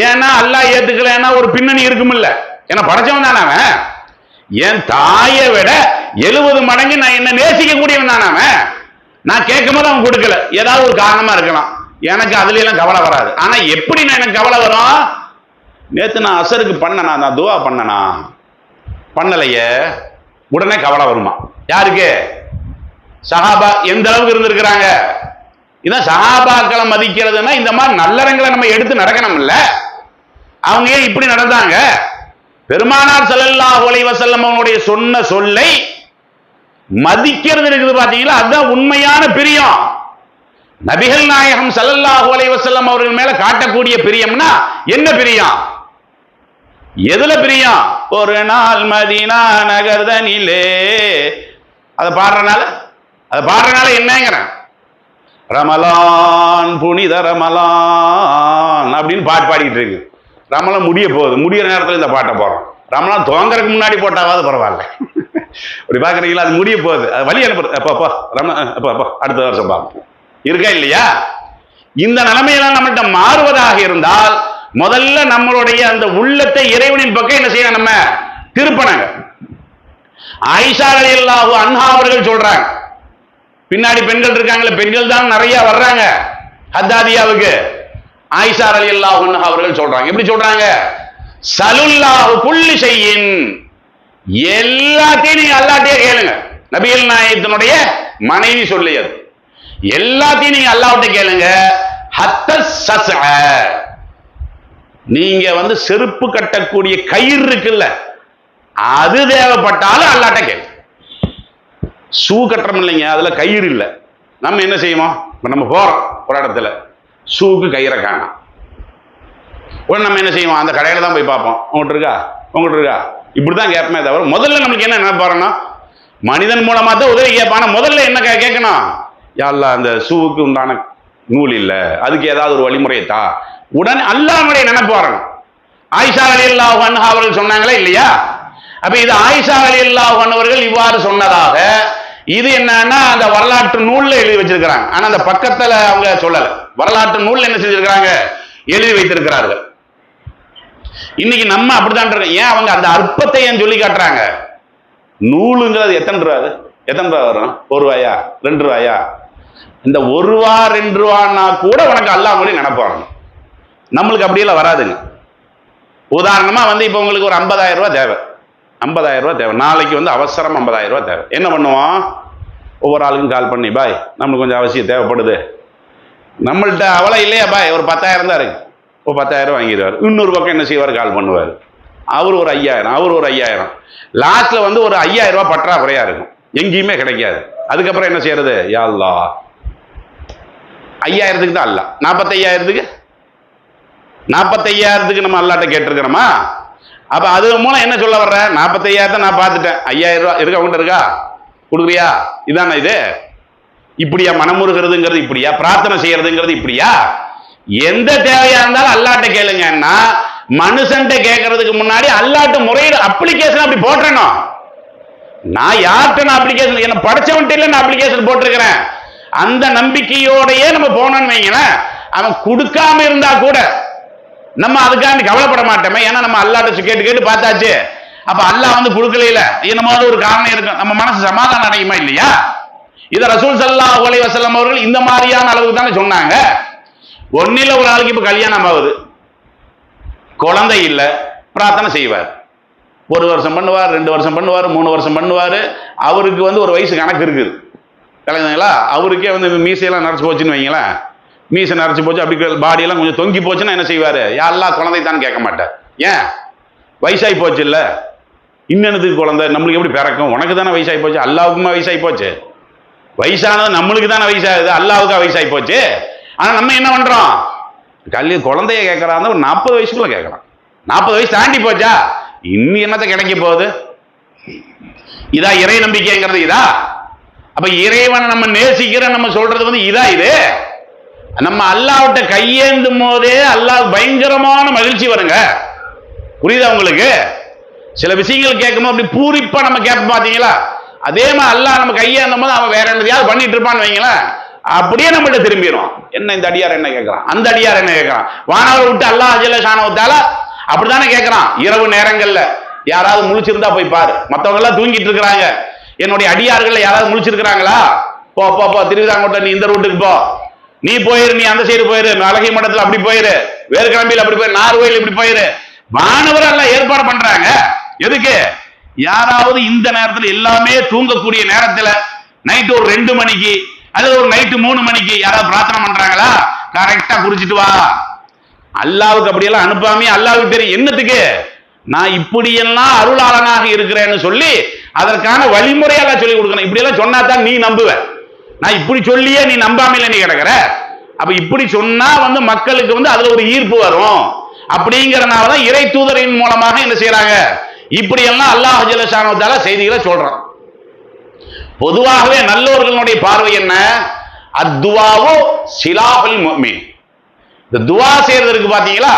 ஏன்னா அல்லாஹ் ஏத்துக்கலன்னா ஒரு பின்னணி இருக்கும் இல்ல. ஏன்னா படைச்சவன் தானே அவன். என் தாயை விட 70 மடங்கு நான் என்ன நேசிக்க கூடியவன் தானே அவன். நான் கேட்கும் போது அவன் கொடுக்கல, ஏதாவது ஒரு காரணமா இருக்கலாம். எனக்கு அதுல எல்லாம் கவலை வராது. ஆனா எப்படி நான் எனக்கு கவலை வரும்? நேத்து நான் அசருக்கு பண்ணனா, நான் துவா பண்ணனா, பண்ணலையே, உடனே கவலை வருமா? யாருக்கு? சஹாபா எந்த அளவுக்கு இருந்திருக்கிறாங்க. இதான் சஹாபாக்களை மதிக்கிறதுனா இந்த மாதிரி நல்லறங்களை நம்ம எடுத்து நடக்கணும் இல்ல. அவங்க ஏன் இப்படி நடந்தாங்க? பெருமானார் ஸல்லல்லாஹு அலைஹி வஸல்லம் அவங்களுடைய சொன்ன சொல்லை மதிக்கிறது இருக்குது பாத்தீங்களா, அதுதான் உண்மையான பிரியம். நபிகள் நாயகம் ஸல்லல்லாஹு அலைஹி வஸல்லம் அவர்கள் மேல காட்டக்கூடிய பிரியம்னா என்ன பிரியம்? எதுல பிரியம்? ஒரு நாள் மதீனா நகர்தனிலே, அதை பாடுறனால என்னங்கிறேன், ரமலான் புனித ரமலான் அப்படின்னு பாட்டு பாடிக்கிட்டு இருக்கு. ரமலான் முடிய போகுது, முடிகிற நேரத்தில் இந்த பாட்டை போடுறோம். ரமலான் துவங்கறதுக்கு முன்னாடி போட்டாவது பரவாயில்ல. அப்படி பாக்குறீங்களா? அது முடிய போகுது, அது வழி அனுப்புறது. அப்போ அடுத்த வருஷம் பார்ப்போம். இருக்கா இல்லையா? இந்த நிலைமையெல்லாம் நம்மள்கிட்ட மாறுவதாக இருந்தால் முதல்ல நம்மளுடைய அந்த உள்ளத்தை இறைவனின் பக்கம் என்ன செய்யணும், நம்ம திருப்பணங்க. ஆயிஷா ரலியல்லாஹு அன்ஹா அவர்கள் சொல்றாங்க, பின்னாடி பெண்கள் இருக்காங்களே, பெண்கள் தான் நிறைய வர்றாங்க ஹத்தாதியாவுக்கு. ஆயிஷா ரலியல்லாஹு அன்ஹா அவர்கள் சொல்றாங்க, எப்படி சொல்றாங்க? சலுல்லாஹு குல்லி ஷைஇன், எல்லாத்தையும் நீங்க அல்லாஹ்ட்டே கேளுங்க. நபிகள் நாயகத்தினுடைய மனைவி சொல்லியது, எல்லாத்தையும் நீங்க அல்லாஹ்ட்ட கேளுங்க. ஹத்த ஸஸ்அ, நீங்க வந்து செருப்பு கட்டக்கூடிய கயிறு இருக்குல்ல, அது தேவைப்பட்டாலும் அல்லாஹ்ட்ட கேளுங்க. ஷூ கட்டுறோம் இல்லைங்க, அதுல கயிறு இல்லை. நம்ம என்ன செய்வோம்? நம்ம போறோம் ஒரு இடத்துல, ஷூக்கு கயிறை காணோம். உடனே நம்ம என்ன செய்வோம்? அந்த கடையில தான் போய் பார்ப்போம், உங்கள்கிட்ட இருக்கா, இப்படிதான் கேட்போமே தவிர முதல்ல நம்மளுக்கு என்ன நினைப்பாருன்னா, மனிதன் மூலமா தான் உதவி கேட்பான. முதல்ல என்ன கேட்கணும்? யா அல்லாஹ், அந்த ஷூவுக்கு உண்டான நூல் இல்லை, அதுக்கு ஏதாவது ஒரு வழிமுறையை தா. உடனே அல்லாஹ்வுடைய நினைப்பு வரணும். ஆயிஷா ரலியல்லாஹு அன்ஹா அவர்கள் சொன்னாங்களே இல்லையா? அப்ப இது ஆயிஷா ரலியல்லாஹு அன்ஹா அவர்கள் இவ்வாறு சொன்னதாக இது என்னன்னா அந்த வரலாற்று நூல்ல எழுதி வச்சிருக்கிறாங்க. ஆனா அந்த பக்கத்துல அவங்க சொல்லல, வரலாற்று நூல்ல என்ன செஞ்சிருக்கிறாங்க? எழுதி வைத்திருக்கிறார்கள். இன்னைக்கு நம்ம அப்படித்தான் இருக்கோம். ஏன் அவங்க அந்த அற்பத்தை ஏன் சொல்லி காட்டுறாங்க? நூலுங்கிறது எத்தனை ரூபா வரும்? 1 ரூபாயா 2 ரூபாயா? இந்த 1 ரூபா 2 ரூபான்னா கூட உனக்கு அல்லாஹ் மொழி நினைப்பாங்க. நம்மளுக்கு அப்படியெல்லாம் வராதுங்க. உதாரணமா வந்து இப்ப உங்களுக்கு ஒரு 50,000 ரூபாய் தேவை, 50,000 ரூபாய் தேவை, நாளைக்கு வந்து அவசரம் 50,000 ரூபாய் தேவை. என்ன பண்ணுவோம்? ஒவ்வொரு ஆளுக்கும் கால் பண்ணி, பாய் நம்மளுக்கு கொஞ்சம் அவசியம் தேவைப்படுது, நம்மள்கிட்ட அவ்வளோ இல்லையா பாய், ஒரு 10,000 தான் இருக்கு, ஒரு 10,000 வாங்கிடுவார். இன்னொரு பக்கம் என்ன செய்வார்? கால் பண்ணுவார். அவர் ஒரு 5,000, அவர் ஒரு 5,000. லாஸ்ட்ல வந்து ஒரு 5,000 ரூபாய் பற்றாக்குறையா இருக்கும், எங்கேயுமே கிடைக்காது. அதுக்கப்புறம் என்ன செய்யறது? யா அல்லாஹ், 5,000க்கு தான் அல்ல, 45,000க்கு நம்ம அல்லாட்ட கேட்டிருக்கிறோமா? அப்ப அது மூலம் என்ன சொல்ல வர்ற? 45,000 நான் பார்த்துட்டேன், 5,000 ரூபாய் இருக்கா, உங்கள்கிட்ட இருக்கா, கொடுக்குறியா? இதான இது? இப்படியா மனமுருகிறதுங்கிறது? இப்படியா பிரார்த்தனை செய்யறதுங்கிறது? இப்படியா? எந்த தேவையா இருந்தாலும் அல்லாட்ட கேளுங்கன்னா, மனுஷன்ட்ட கேட்கறதுக்கு முன்னாடி அல்லாட்ட முறையிட அப்ளிகேஷன் அப்படி போட்டுறணும். நான் யார்கிட்ட நான் அப்ளிகேஷன், என்ன படைச்சவன்ட்டு இல்லை, நான் அப்ளிகேஷன் போட்டிருக்கிறேன். அந்த நம்பிக்கையோடையே நம்ம போனோம்னு வைங்களேன், அவன் கொடுக்காம இருந்தா கூட நம்ம அதுக்காண்டி கவலைப்பட மாட்டோமே, ஏன்னா நம்ம அல்லாஹ்ட்ட கேட்டு கேட்டு பார்த்தாச்சு. அப்ப அல்லாஹ் வந்து கொடுக்கல, என்னமாவது ஒரு காரணம் இருக்கும், நம்ம மனசு சமாதானம் அடையுமா இல்லையா? இதை ரசூல் ஸல்லல்லாஹு அலைஹி வஸல்லம் அவர்கள் இந்த மாதிரியான அளவுக்கு தானே சொன்னாங்க. ஒன்னில ஒரு ஆளுக்கு இப்ப கல்யாணம் ஆகுது, குழந்தை இல்லை, பிரார்த்தனை செய்வார். 1 வருஷம் பண்ணுவார், 2 வருஷம் பண்ணுவார், 3 வருஷம் பண்ணுவார். அவருக்கு வந்து ஒரு வயசு கணக்கு இருக்குது, கலைஞங்களா. அவருக்கே வந்து மீசையெல்லாம் நரைச்சு போச்சுன்னு வைங்களேன், மீசை நரைச்சு போச்சு, அப்படி பாடியெல்லாம் கொஞ்சம் தொங்கி போச்சுன்னா என்ன செய்வார்? யா அல்லாஹ் குழந்தை தான் கேட்க மாட்டார். ஏன்? வயசாகி போச்சு இல்லை, இன்னத்துக்கு குழந்தை நம்மளுக்கு எப்படி பிறக்கும்? உனக்கு தானே வயசாகி போச்சு, அல்லாவுக்குமா வயசாகி போச்சு? வயசானது நம்மளுக்கு தானே வயசாகுது, அல்லாவுக்கா வயசாகி போச்சு? ஆனால் நம்ம என்ன பண்ணுறோம்? குழந்தைய கேட்குறாங்க, ஒரு 40 வயசுக்குள்ள கேட்குறான். 40 வயசு தாண்டி போச்சா, இன்னும் என்னத்தை கிடைக்க போகுது? இதா இறை நம்பிக்கைங்கிறது? இதா? அப்ப இறைவனை நம்ம நேசிக்கிற நம்ம சொல்றது வந்து இதா? இது நம்ம அல்லாஹ்விட்ட கையேந்தும் போதே அல்லாஹ் பயங்கரமான மகிழ்ச்சி வருங்க. புரியுதா உங்களுக்கு? சில விஷயங்கள் கேட்கும்போது அப்படி பூரிப்பா நம்ம கேட்போம், பாத்தீங்களா? அதே மாதிரி அல்லாஹ் நம்ம கையேந்தும் போது அவன் வேற என்னதையாவது பண்ணிட்டு இருப்பான்னு வைங்களேன், அப்படியே நம்மள்ட்ட திரும்பிடும். என்ன இந்த அடியார் என்ன கேட்கறான், அந்த அடியார் என்ன கேட்கறான், வானவரை விட்டு அல்லாஹ் ஜல்ல ஷானஹு தஆலா அப்படித்தானே கேட்கறான். இரவு நேரங்கள்ல யாராவது முழிச்சிருந்தா போய் பாரு, மற்றவங்க எல்லாம் தூங்கிட்டு இருக்கிறாங்க, என்னுடைய அடியார்கள் யாராவது முழிச்சிருக்கிறாங்களா? போ போ போ, திருவிதாங்கோட்டை நீ இந்த ரூட்டுக்கு போ, நீ போயிரு, நீ அந்த சைடு போயிரு, அழகை மண்டலத்தில் அப்படி போயிரு, வேறு கிளம்பியில் அப்படி போயிரு, நார்வேல் இப்படி போயிரு. மாணவர் எல்லாம் ஏற்பாடு பண்றாங்க. எதுக்கு? யாராவது இந்த நேரத்தில் எல்லாமே தூங்கக்கூடிய நேரத்தில் நைட்டு ஒரு 2 மணிக்கு அல்லது ஒரு நைட்டு 3 மணிக்கு யாராவது பிரார்த்தனை பண்றாங்களா? கரெக்டா குறிச்சிட்டு வா. அல்லாவுக்கு அப்படியெல்லாம் அனுப்பாமே, அல்லாவுக்கு தெரியும் என்னத்துக்கு நான் இப்படியெல்லாம் அருளாளனாக இருக்கிறேன்னு சொல்லி அதற்கான வழிமுறையெல்லாம் சொல்லி கொடுக்கணும். இப்படியெல்லாம் சொன்னா தான் நீ நம்புவ. நான் இப்படி சொல்லியே நீ நம்பாமல நீ கிடக்குற. அப்ப இப்படி சொன்னா வந்து மக்களுக்கு வந்து அதுல ஒரு ஈர்ப்பு வரும். அப்படிங்கிறனாலதான் இறை தூதரின் மூலமாக என்ன செய்யறாங்க, இப்படியெல்லாம் அல்லாஹ் ஜல்ல ஷானஹு தஆலா செய்திகளை சொல்றான். பொதுவாகவே நல்லோர்களுடைய பார்வை என்ன? அத்துவாவு சிலாஹுல் முஃமின். இந்த துவா செய்யறதுக்கு பாத்தீங்களா,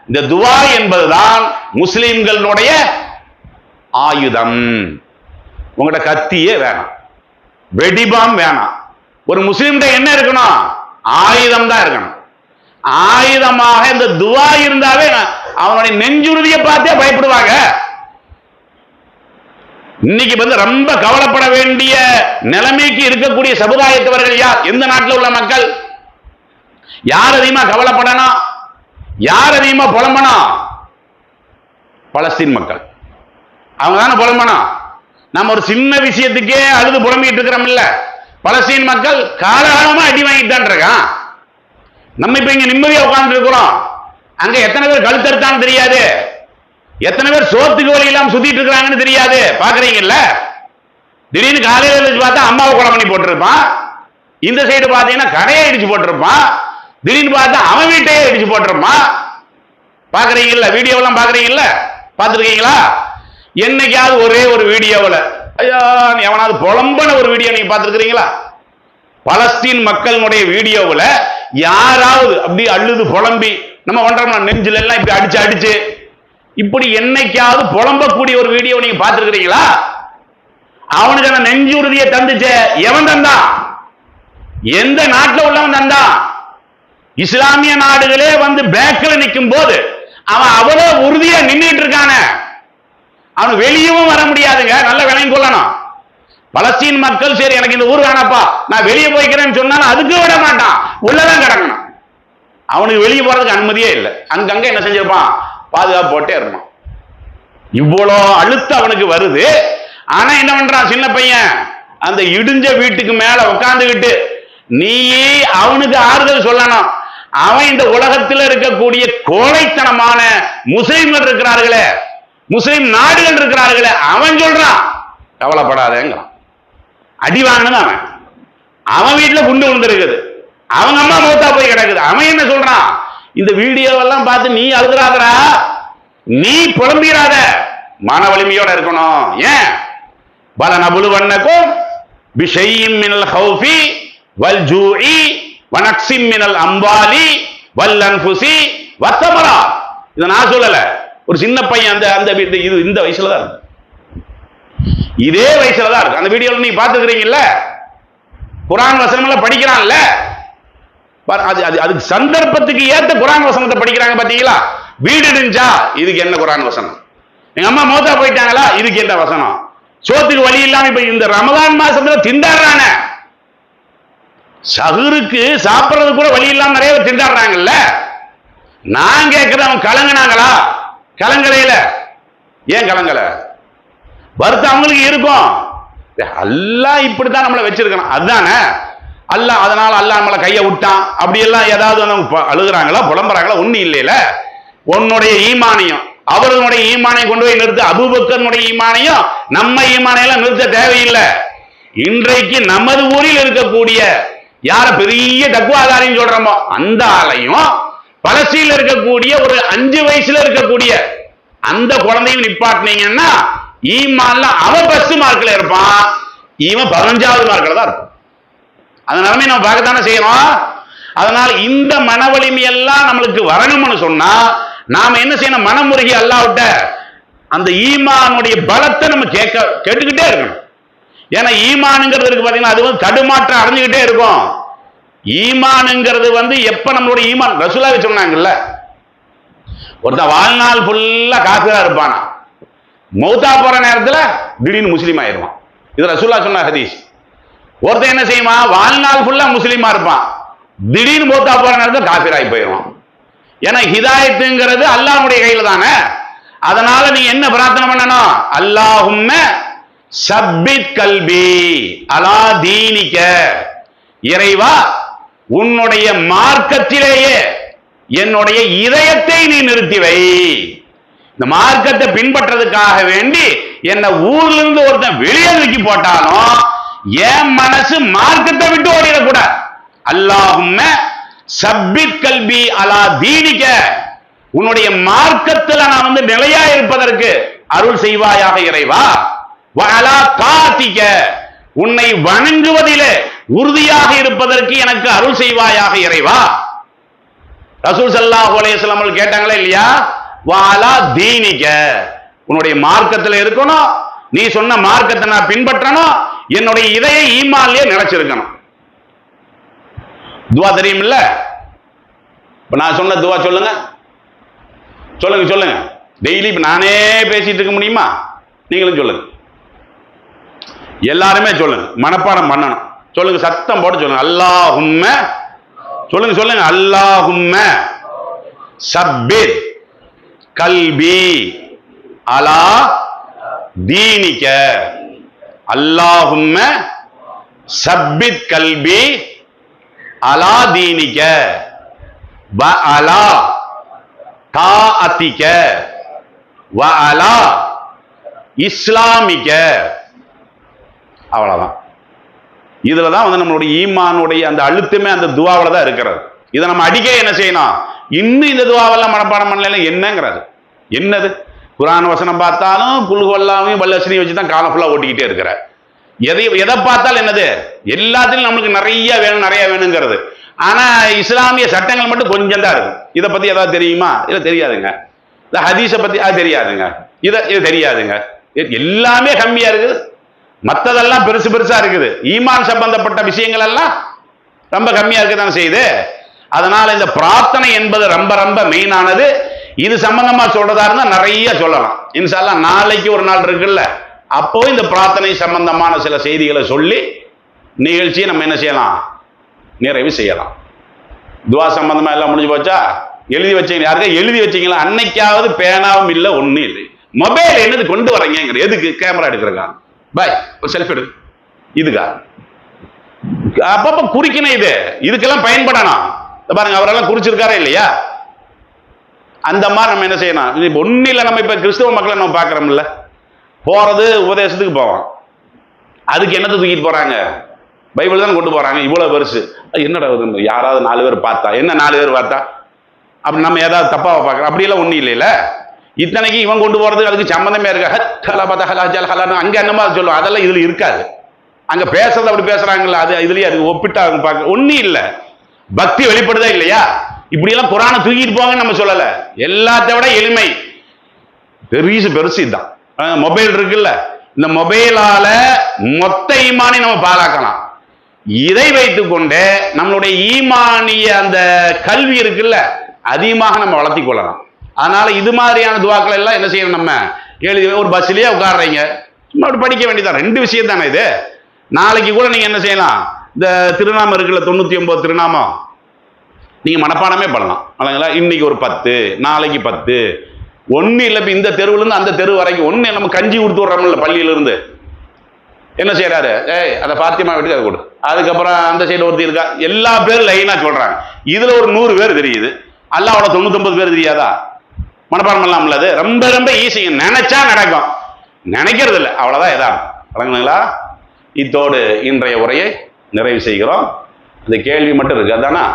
இந்த துவா என்பதுதான் முஸ்லிம்களுடைய ஆயுதம். உங்கள்கிட்ட கத்தியே வேணாம், வெடிபாம் வேணாம். ஒரு முஸ்லிம்கிட்ட என்ன இருக்கணும்? ஆயுதம் தான் இருக்கணும். ஆயுதமாக இந்த துவா இருந்தாவே அவனுடைய நெஞ்சுறுதியை பார்த்தே பயப்படுவாங்க. இன்னைக்கு வந்து ரொம்ப கவலைப்பட வேண்டிய நிலைமைக்கு இருக்கக்கூடிய சமுதாயத்தவர்கள் யார்? எந்த நாட்டில் உள்ள மக்கள்? யார் அதிகமா கவலைப்படணும், யார் அதிகமா புலம்பணும்? பலஸ்தீன் மக்கள். அவங்க தானே புலம்பணும். நம்ம ஒரு சின்ன விஷயத்துக்கே அழுது புலம்பிட்டு இருக்கிறோம் இல்ல? பலஸ்தீன் மக்கள் காலகாலமா அடி வாங்கிட்டு தான் இருக்கான். நம்ம இப்ப இங்க நிம்மதியா உட்கார்ந்து இருக்கிறோம், அங்க எத்தனை பேர் கழுத்தறுத்தான்னு தெரியாது, எத்தனை பேர் சோத்துக்கு வழி இல்லாம சுத்திட்டு இருக்கிறாங்கன்னு தெரியாது. பாக்குறீங்கல்ல, திடீர்னு காலையில பார்த்தா அம்மாவை கொலை பண்ணி போட்டிருப்பான், இந்த சைடு பாத்தீங்கன்னா கடையை இடிச்சு போட்டிருப்பான், திடீர்னு பார்த்தா அவன் வீட்டையே இடிச்சு போட்டிருப்பான். பாக்குறீங்கல்ல, வீடியோவெல்லாம் பாக்குறீங்கல்ல, பாத்துருக்கீங்களா? என்னைக்காவது ஒரே ஒரு வீடியோவில் ஐயா எவனாவது புலம்பன ஒரு வீடியோ நீங்க பார்த்துருக்கிறீங்களா? பலஸ்தீன் மக்களுடைய வீடியோவில் யாராவது அப்படி அழுது புலம்பி நம்ம பண்றோம்னா நெஞ்சில எல்லாம் இப்படி அடிச்சு அடிச்சு இப்படி என்னைக்காவது புலம்பக்கூடிய ஒரு வீடியோ நீங்க பார்த்துருக்கிறீங்களா? அவனுக்கு அந்த நெஞ்சுறுதியை தந்துச்சு எவன் தந்தான்? எந்த நாட்டில் உள்ளவன் தந்தான்? இஸ்லாமிய நாடுகளே வந்து பேக்கில் நிற்கும் போது அவன் அவ்வளவு உறுதியா நின்றுட்டு இருக்கான, அவன் வெளியவும் வர முடியாதுங்க. நல்ல விளங்கி கொள்ளணும். பலஸ்தீன் மக்கள் சரி எனக்கு இந்த ஊர் வேணாப்பா நான் வெளியே போய்க்கிறேன்னு சொன்னாலும் அதுக்கு விட மாட்டான், உள்ளதான் கிடக்கணும். அவனுக்கு வெளியே போறதுக்கு அனுமதியே இல்லை. அங்கங்க என்ன செஞ்சிருப்பான்? பாதுகாப்பு போட்டே இருப்பான். இவ்வளோ அழுத்தம் அவனுக்கு வருது. ஆனா என்ன பண்றான் சின்ன பையன்? அந்த இடிஞ்ச வீட்டுக்கு மேல உட்கார்ந்துகிட்டு நீ அவனுக்கு ஆறுதல் சொல்லணும். அவன் இந்த உலகத்தில் இருக்கக்கூடிய கோழைத்தனமான முஸ்லிம்கள் இருக்கிறார்களே, முஸ்லிம் நாடுகள் இருக்கிறார்களே, அவன் சொல்றான் கவலைப்படாதேங்கிறான். அடி வாங்கினது அவன், அவன் வீட்டுல குண்டு விழுந்திருக்குது, அவங்க அம்மா மூத்தா போய் கிடக்குது. அவன் என்ன சொல்றான்? இந்த வீடியோவெல்லாம் பார்த்து நீ அழுதுறாதரா, நீ புலம்பிராத, மன வலிமையோட இருக்கணும். ஏன்? பல நபுலுவன்னக்கும் பிஷையின் மினல் ஹௌஃபி வல் ஜூஇ வனக்ஸின் மினல் அம்வாலி வல் அன்ஃபுஸி வத்தமரா. இதை நான் சொல்லல, ஒரு சின்ன பையன் அந்த அந்த இது இந்த வயசுல தான் இருக்கு, இதே வயசுல தான் இருக்கு. அந்த வீடியோல நீங்க பாத்துக்கிறீங்கல்ல, குர்ஆன் வசனம் எல்லாம் படிக்கிறான்ல, அதுக்கு சந்தர்ப்பத்துக்கு ஏத்த குர்ஆன் வசனத்தை படிக்கிறாங்க பாத்தீங்களா? வீடு இருந்துச்சா, இதுக்கு என்ன குர்ஆன் வசனம்? எங்க அம்மா மௌத்தா போயிட்டாங்களா, இதுக்கு என்ன வசனம்? சோத்துக்கு வழி இல்லாம இப்ப இந்த ரமலான் மாசத்துல திண்டாடுறாங்க. சஹருக்கு சாப்பிடுறது கூட வழி இல்லாம நிறைய பேர் திண்டாடுறாங்கல்ல. நான் கேட்கிறேன், அவங்க கலங்கினாங்களா? கலங்கலையில. ஏன் கலங்கல? வருத்தம் அவங்களுக்கு இருக்கும். அல்லாஹ் இப்படித்தான் நம்மளை வச்சிருக்கணும், அதுதானே. அல்லாஹ் அதனால அல்லாஹ் நம்மளை கையை விட்டான் அப்படி எல்லாம் ஏதாவது அழுகுறாங்களா, புலம்புறாங்களா? ஒன்னும் இல்லையில. உன்னுடைய ஈமானியம் அவர்களுடைய ஈமானை கொண்டு போய் நிறுத்த, அபூபக்கருடைய ஈமானையும் நம்ம ஈமானையெல்லாம் நிறுத்த தேவையில்லை. இன்றைக்கு நமது ஊரில் இருக்கக்கூடிய யார பெரிய தக்குவாதாரின்னு சொல்றோமோ அந்த ஆளையும், பலஸ்தீன்ல இருக்கக்கூடிய ஒரு 5 வயசுல இருக்கக்கூடிய அந்த குழந்தையும் நிப்பாட்டினீங்கன்னா ஈமான்ல அவன் 10 மார்க்ல இருப்பான், இவன் 15வது மார்க்ல தான் இருப்பான். அந்த நிலைமை நம்ம பார்க்கத்தானே செய்யறோம். அதனால இந்த மன வலிமை எல்லாம் நம்மளுக்கு வரணும்னு சொன்னா நாம என்ன செய்யணும்? மனமுருகி அல்லாஹ்விட்ட அந்த ஈமானுடைய பலத்தை நம்ம கேட்டுக்கிட்டே இருக்கணும். ஏன்னா ஈமானுங்கிறது இருக்கு பாத்தீங்கன்னா, அது வந்து தடுமாற்றம் அடைஞ்சுக்கிட்டே இருக்கும். ஈமானுங்கிறது வந்து எப்ப நம்மளுடைய ஈமான், ரசூலுல்லாஹ் சொன்னாங்கல்ல, ஒருத்தன் வாழ்நாள் ஃபுல்லா காஃபிரா இருப்பானா, மௌத்தா போற நேரத்துல திடீர்னு முஸ்லீம் ஆயிருவான். இது ரசூலுல்லாஹ் சொன்ன ஹதீஸ். ஒருத்தன் என்ன செய்வான்? வாழ்நாள் ஃபுல்லா முஸ்லீமா இருப்பான், திடீர்னு மௌத்தா போற நேரத்துல காஃபிராகி போயிடுவான். ஏன்னா ஹிதாயத்துங்கிறது அல்லாஹ்வுடைய கையில தானே. அதனால நீ என்ன பிரார்த்தனை பண்ணணும்? அல்லாஹும்ம சப்பித் கல்பி அலா தீனிக, இறைவா உன்னுடைய மார்க்கத்திலேயே என்னுடைய இதயத்தை நீ நிறுத்தி வை. இந்த மார்க்கத்தை பின்பற்றதுக்காக வேண்டி என்ன ஊர்ல இருந்து ஒருத்தன் வெளியே தூக்கி போட்டாலும் என் மனசு மார்க்கத்தை விட்டு ஓடிடக்கூடாது. அல்லாஹும்ம சப்பித் கல்பி அலா தீனிக, உன்னுடைய மார்க்கத்தில் நான் வந்து நிலையா இருப்பதற்கு அருள் செய்வாயாக இறைவா. வஅலா தாத்திக, உன்னை வணங்குவதிலே உறுதியாக இருப்பதற்கு எனக்கு அருள் செய்வாயாக இறைவா. ரசூல் ஸல்லல்லாஹு அலைஹி வஸல்லம் அவர்கள் கேட்டாங்களா இல்லையா? வஅலா தீனிக, உன்னுடைய மார்க்கத்தில் இருக்கணும், நீ சொன்ன மார்க்கத்தை நான் பின்பற்றணும், என்னுடைய இதய ஈமான்லயே நிலைச்சிருக்கணும். துவா தெரியுமில்ல? இப்ப நான் சொன்ன துவா சொல்லுங்க சொல்லுங்க சொல்லுங்க. டெய்லி இப்ப நானே பேசிட்டு இருக்க முடியுமா? நீங்களும் சொல்லுங்க, எல்லாருமே சொல்லுங்க, மனப்பாடம் பண்ணணும். சொல்லுங்க, சத்தம் போட்டு சொல்லுங்க. அல்லாஹும்ம, சொல்லுங்க சொல்லுங்க. அல்லாஹும்ம சப்பித் கல்பி அலா தீனிக, அல்லாஹும்ம சப்பித் கல்பி அலா தீனிக வ அலா தாஅத்திக வ அலா இஸ்லாமிக. அவ்வளவுதான். இதுலதான் வந்து நம்மளுடைய ஈமானுடைய அந்த அழுத்தமே அந்த துவாவில தான் இருக்கிறது. இதை நம்ம அடிக்க என்ன செய்யணும்? இன்னும் இந்த துவாவெல்லாம் மனப்பாடம் பண்ணல என்னங்கிறது என்னது? குர்ஆன் வசனம் பார்த்தாலும் குல்ஹுவல்லாஹு வல்லஸ்ரீ வச்சு தான் காலம் ஃபுல்லா ஓட்டிக்கிட்டே இருக்கிற. எதை பார்த்தாலும் என்னது? எல்லாத்திலும் நம்மளுக்கு நிறைய வேணும் நிறைய வேணுங்கிறது. ஆனா இஸ்லாமிய சட்டங்கள் மட்டும் கொஞ்சம் தான் இருக்கு. இதை பத்தி ஏதாவது தெரியுமா? இதை தெரியாதுங்க. இந்த ஹதீஸை பத்தி அது தெரியாதுங்க. இது தெரியாதுங்க. எல்லாமே கம்மியா இருக்குது, மற்றதெல்லாம் பெருசு பெருசா இருக்குது. ஈமான் சம்பந்தப்பட்ட விஷயங்கள் எல்லாம் ரொம்ப கம்மியா இருக்குதான் செய்யுது. அதனால இந்த பிரார்த்தனை என்பது ரொம்ப ரொம்ப மெயினானது. இது சம்பந்தமா சொல்றதா இருந்தா நிறைய சொல்லலாம். இன்ஷா அல்லாஹ் நாளைக்கு ஒரு நாள் இருக்குல்ல, அப்போ இந்த பிரார்த்தனை சம்பந்தமான சில செய்திகளை சொல்லி நிகழ்ச்சியை நம்ம என்ன செய்யலாம்? நிறைவு செய்யலாம். துவா சம்பந்தமா எல்லாம் முடிஞ்சு போச்சா? எழுதி வச்சீங்க? யாருக்கா எழுதி வச்சீங்களா? அன்னைக்காவது பேனாவும் இல்லை ஒன்னும் இல்லை. மொபைல் என்னது கொண்டு வரீங்க? எதுக்கு? கேமரா எடுக்கிறக்கா? பாய் ஒரு செல்ஃபி எடு. இதுக்கா? அப்பப்ப குறிக்கணும். இதுக்கெல்லாம் பயன்படணும். பாருங்க, அவரெல்லாம் குறிச்சிருக்காரா இல்லையா? அந்த மாதிரி நம்ம என்ன செய்யணும்? ஒன்னும் இல்லை, நம்ம இப்ப கிறிஸ்தவ மக்களை நம்ம பார்க்கிறோம்ல, போறது உபதேசத்துக்கு போவோம். அதுக்கு என்னத்தை தூக்கிட்டு போறாங்க? பைபிள் தான் கொண்டு போறாங்க. இவ்வளவு பெருசு என்னடா? யாராவது 4 பேர் பார்த்தா என்ன? 4 பேர் பார்த்தா அப்படி நம்ம ஏதாவது தப்பாவை பார்க்கறோம்? அப்படியெல்லாம் ஒன்றும் இல்லைல்ல. இத்தனைக்கு இவன் கொண்டு போறது அதுக்கு சம்பந்தமே இருக்கா? அங்க என்னமா சொல்லுவோம், அதெல்லாம் இதுல இருக்காது. அங்க பேசுறது அப்படி பேசுறாங்கல்ல, அது இதுலயே அதுக்கு ஒப்பிட்டா பார்க்க ஒன்னும் இல்லை. பக்தி வெளிப்படுதா இல்லையா? இப்படியெல்லாம் குரானை தூக்கிட்டு போங்கன்னு நம்ம சொல்லல. எல்லாத்த விட எளிமை பெருசு இதுதான். மொபைல் இருக்குல்ல, இந்த மொபைலால மொத்த ஈமானை நம்ம பாழாக்கலாம். இதை வைத்துக்கொண்டு நம்மளுடைய ஈமானிய அந்த கல்வி இருக்குல்ல அதிகமாக நம்ம வளர்த்தி கொள்ளலாம். அதனால இது மாதிரியான துவாக்கள் எல்லாம் என்ன செய்யணும், நம்ம எழுதி ஒரு பஸ்லயே உட்காடுறீங்க சும்மா படிக்க வேண்டியதான். 2 விஷயம் தானே இது. நாளைக்கு கூட நீங்க என்ன செய்யலாம், இந்த திருநாமம் இருக்குல்ல 99 திருநாமம் நீங்க மனப்பாடமே பண்ணலாம். இல்லைங்களா? இன்னைக்கு ஒரு 10, நாளைக்கு 10, ஒன்னு இல்லை. இந்த தெருவுல இருந்து அந்த தெரு வரைக்கும் ஒன்னு நம்ம கஞ்சி கொடுத்து விடுறோம்ல பள்ளியில இருந்து. என்ன செய்யறாரு, அதை பாத்தியமா வீட்டுக்கு அதை கொடு, அதுக்கப்புறம் அந்த சைடு ஒருத்தி இருக்கா, எல்லா பேரும் லைனா சொல்றாங்க. இதுல ஒரு 100 பேர் தெரியுது, அல்லாஹ்வோட 99 பேர் தெரியாதா? மனப்பாடம் பண்ணலாம்ல. அது ரொம்ப ரொம்ப ஈஸி, நினைச்சா நடக்கும், நினைக்கிறது இல்லை, அவ்வளவுதான். எதாகும். வழங்குங்களா? இத்தோடு இன்றைய உரையை நிறைவு செய்கிறோம். அந்த கேள்வி மட்டும் இருக்கு, அதானா?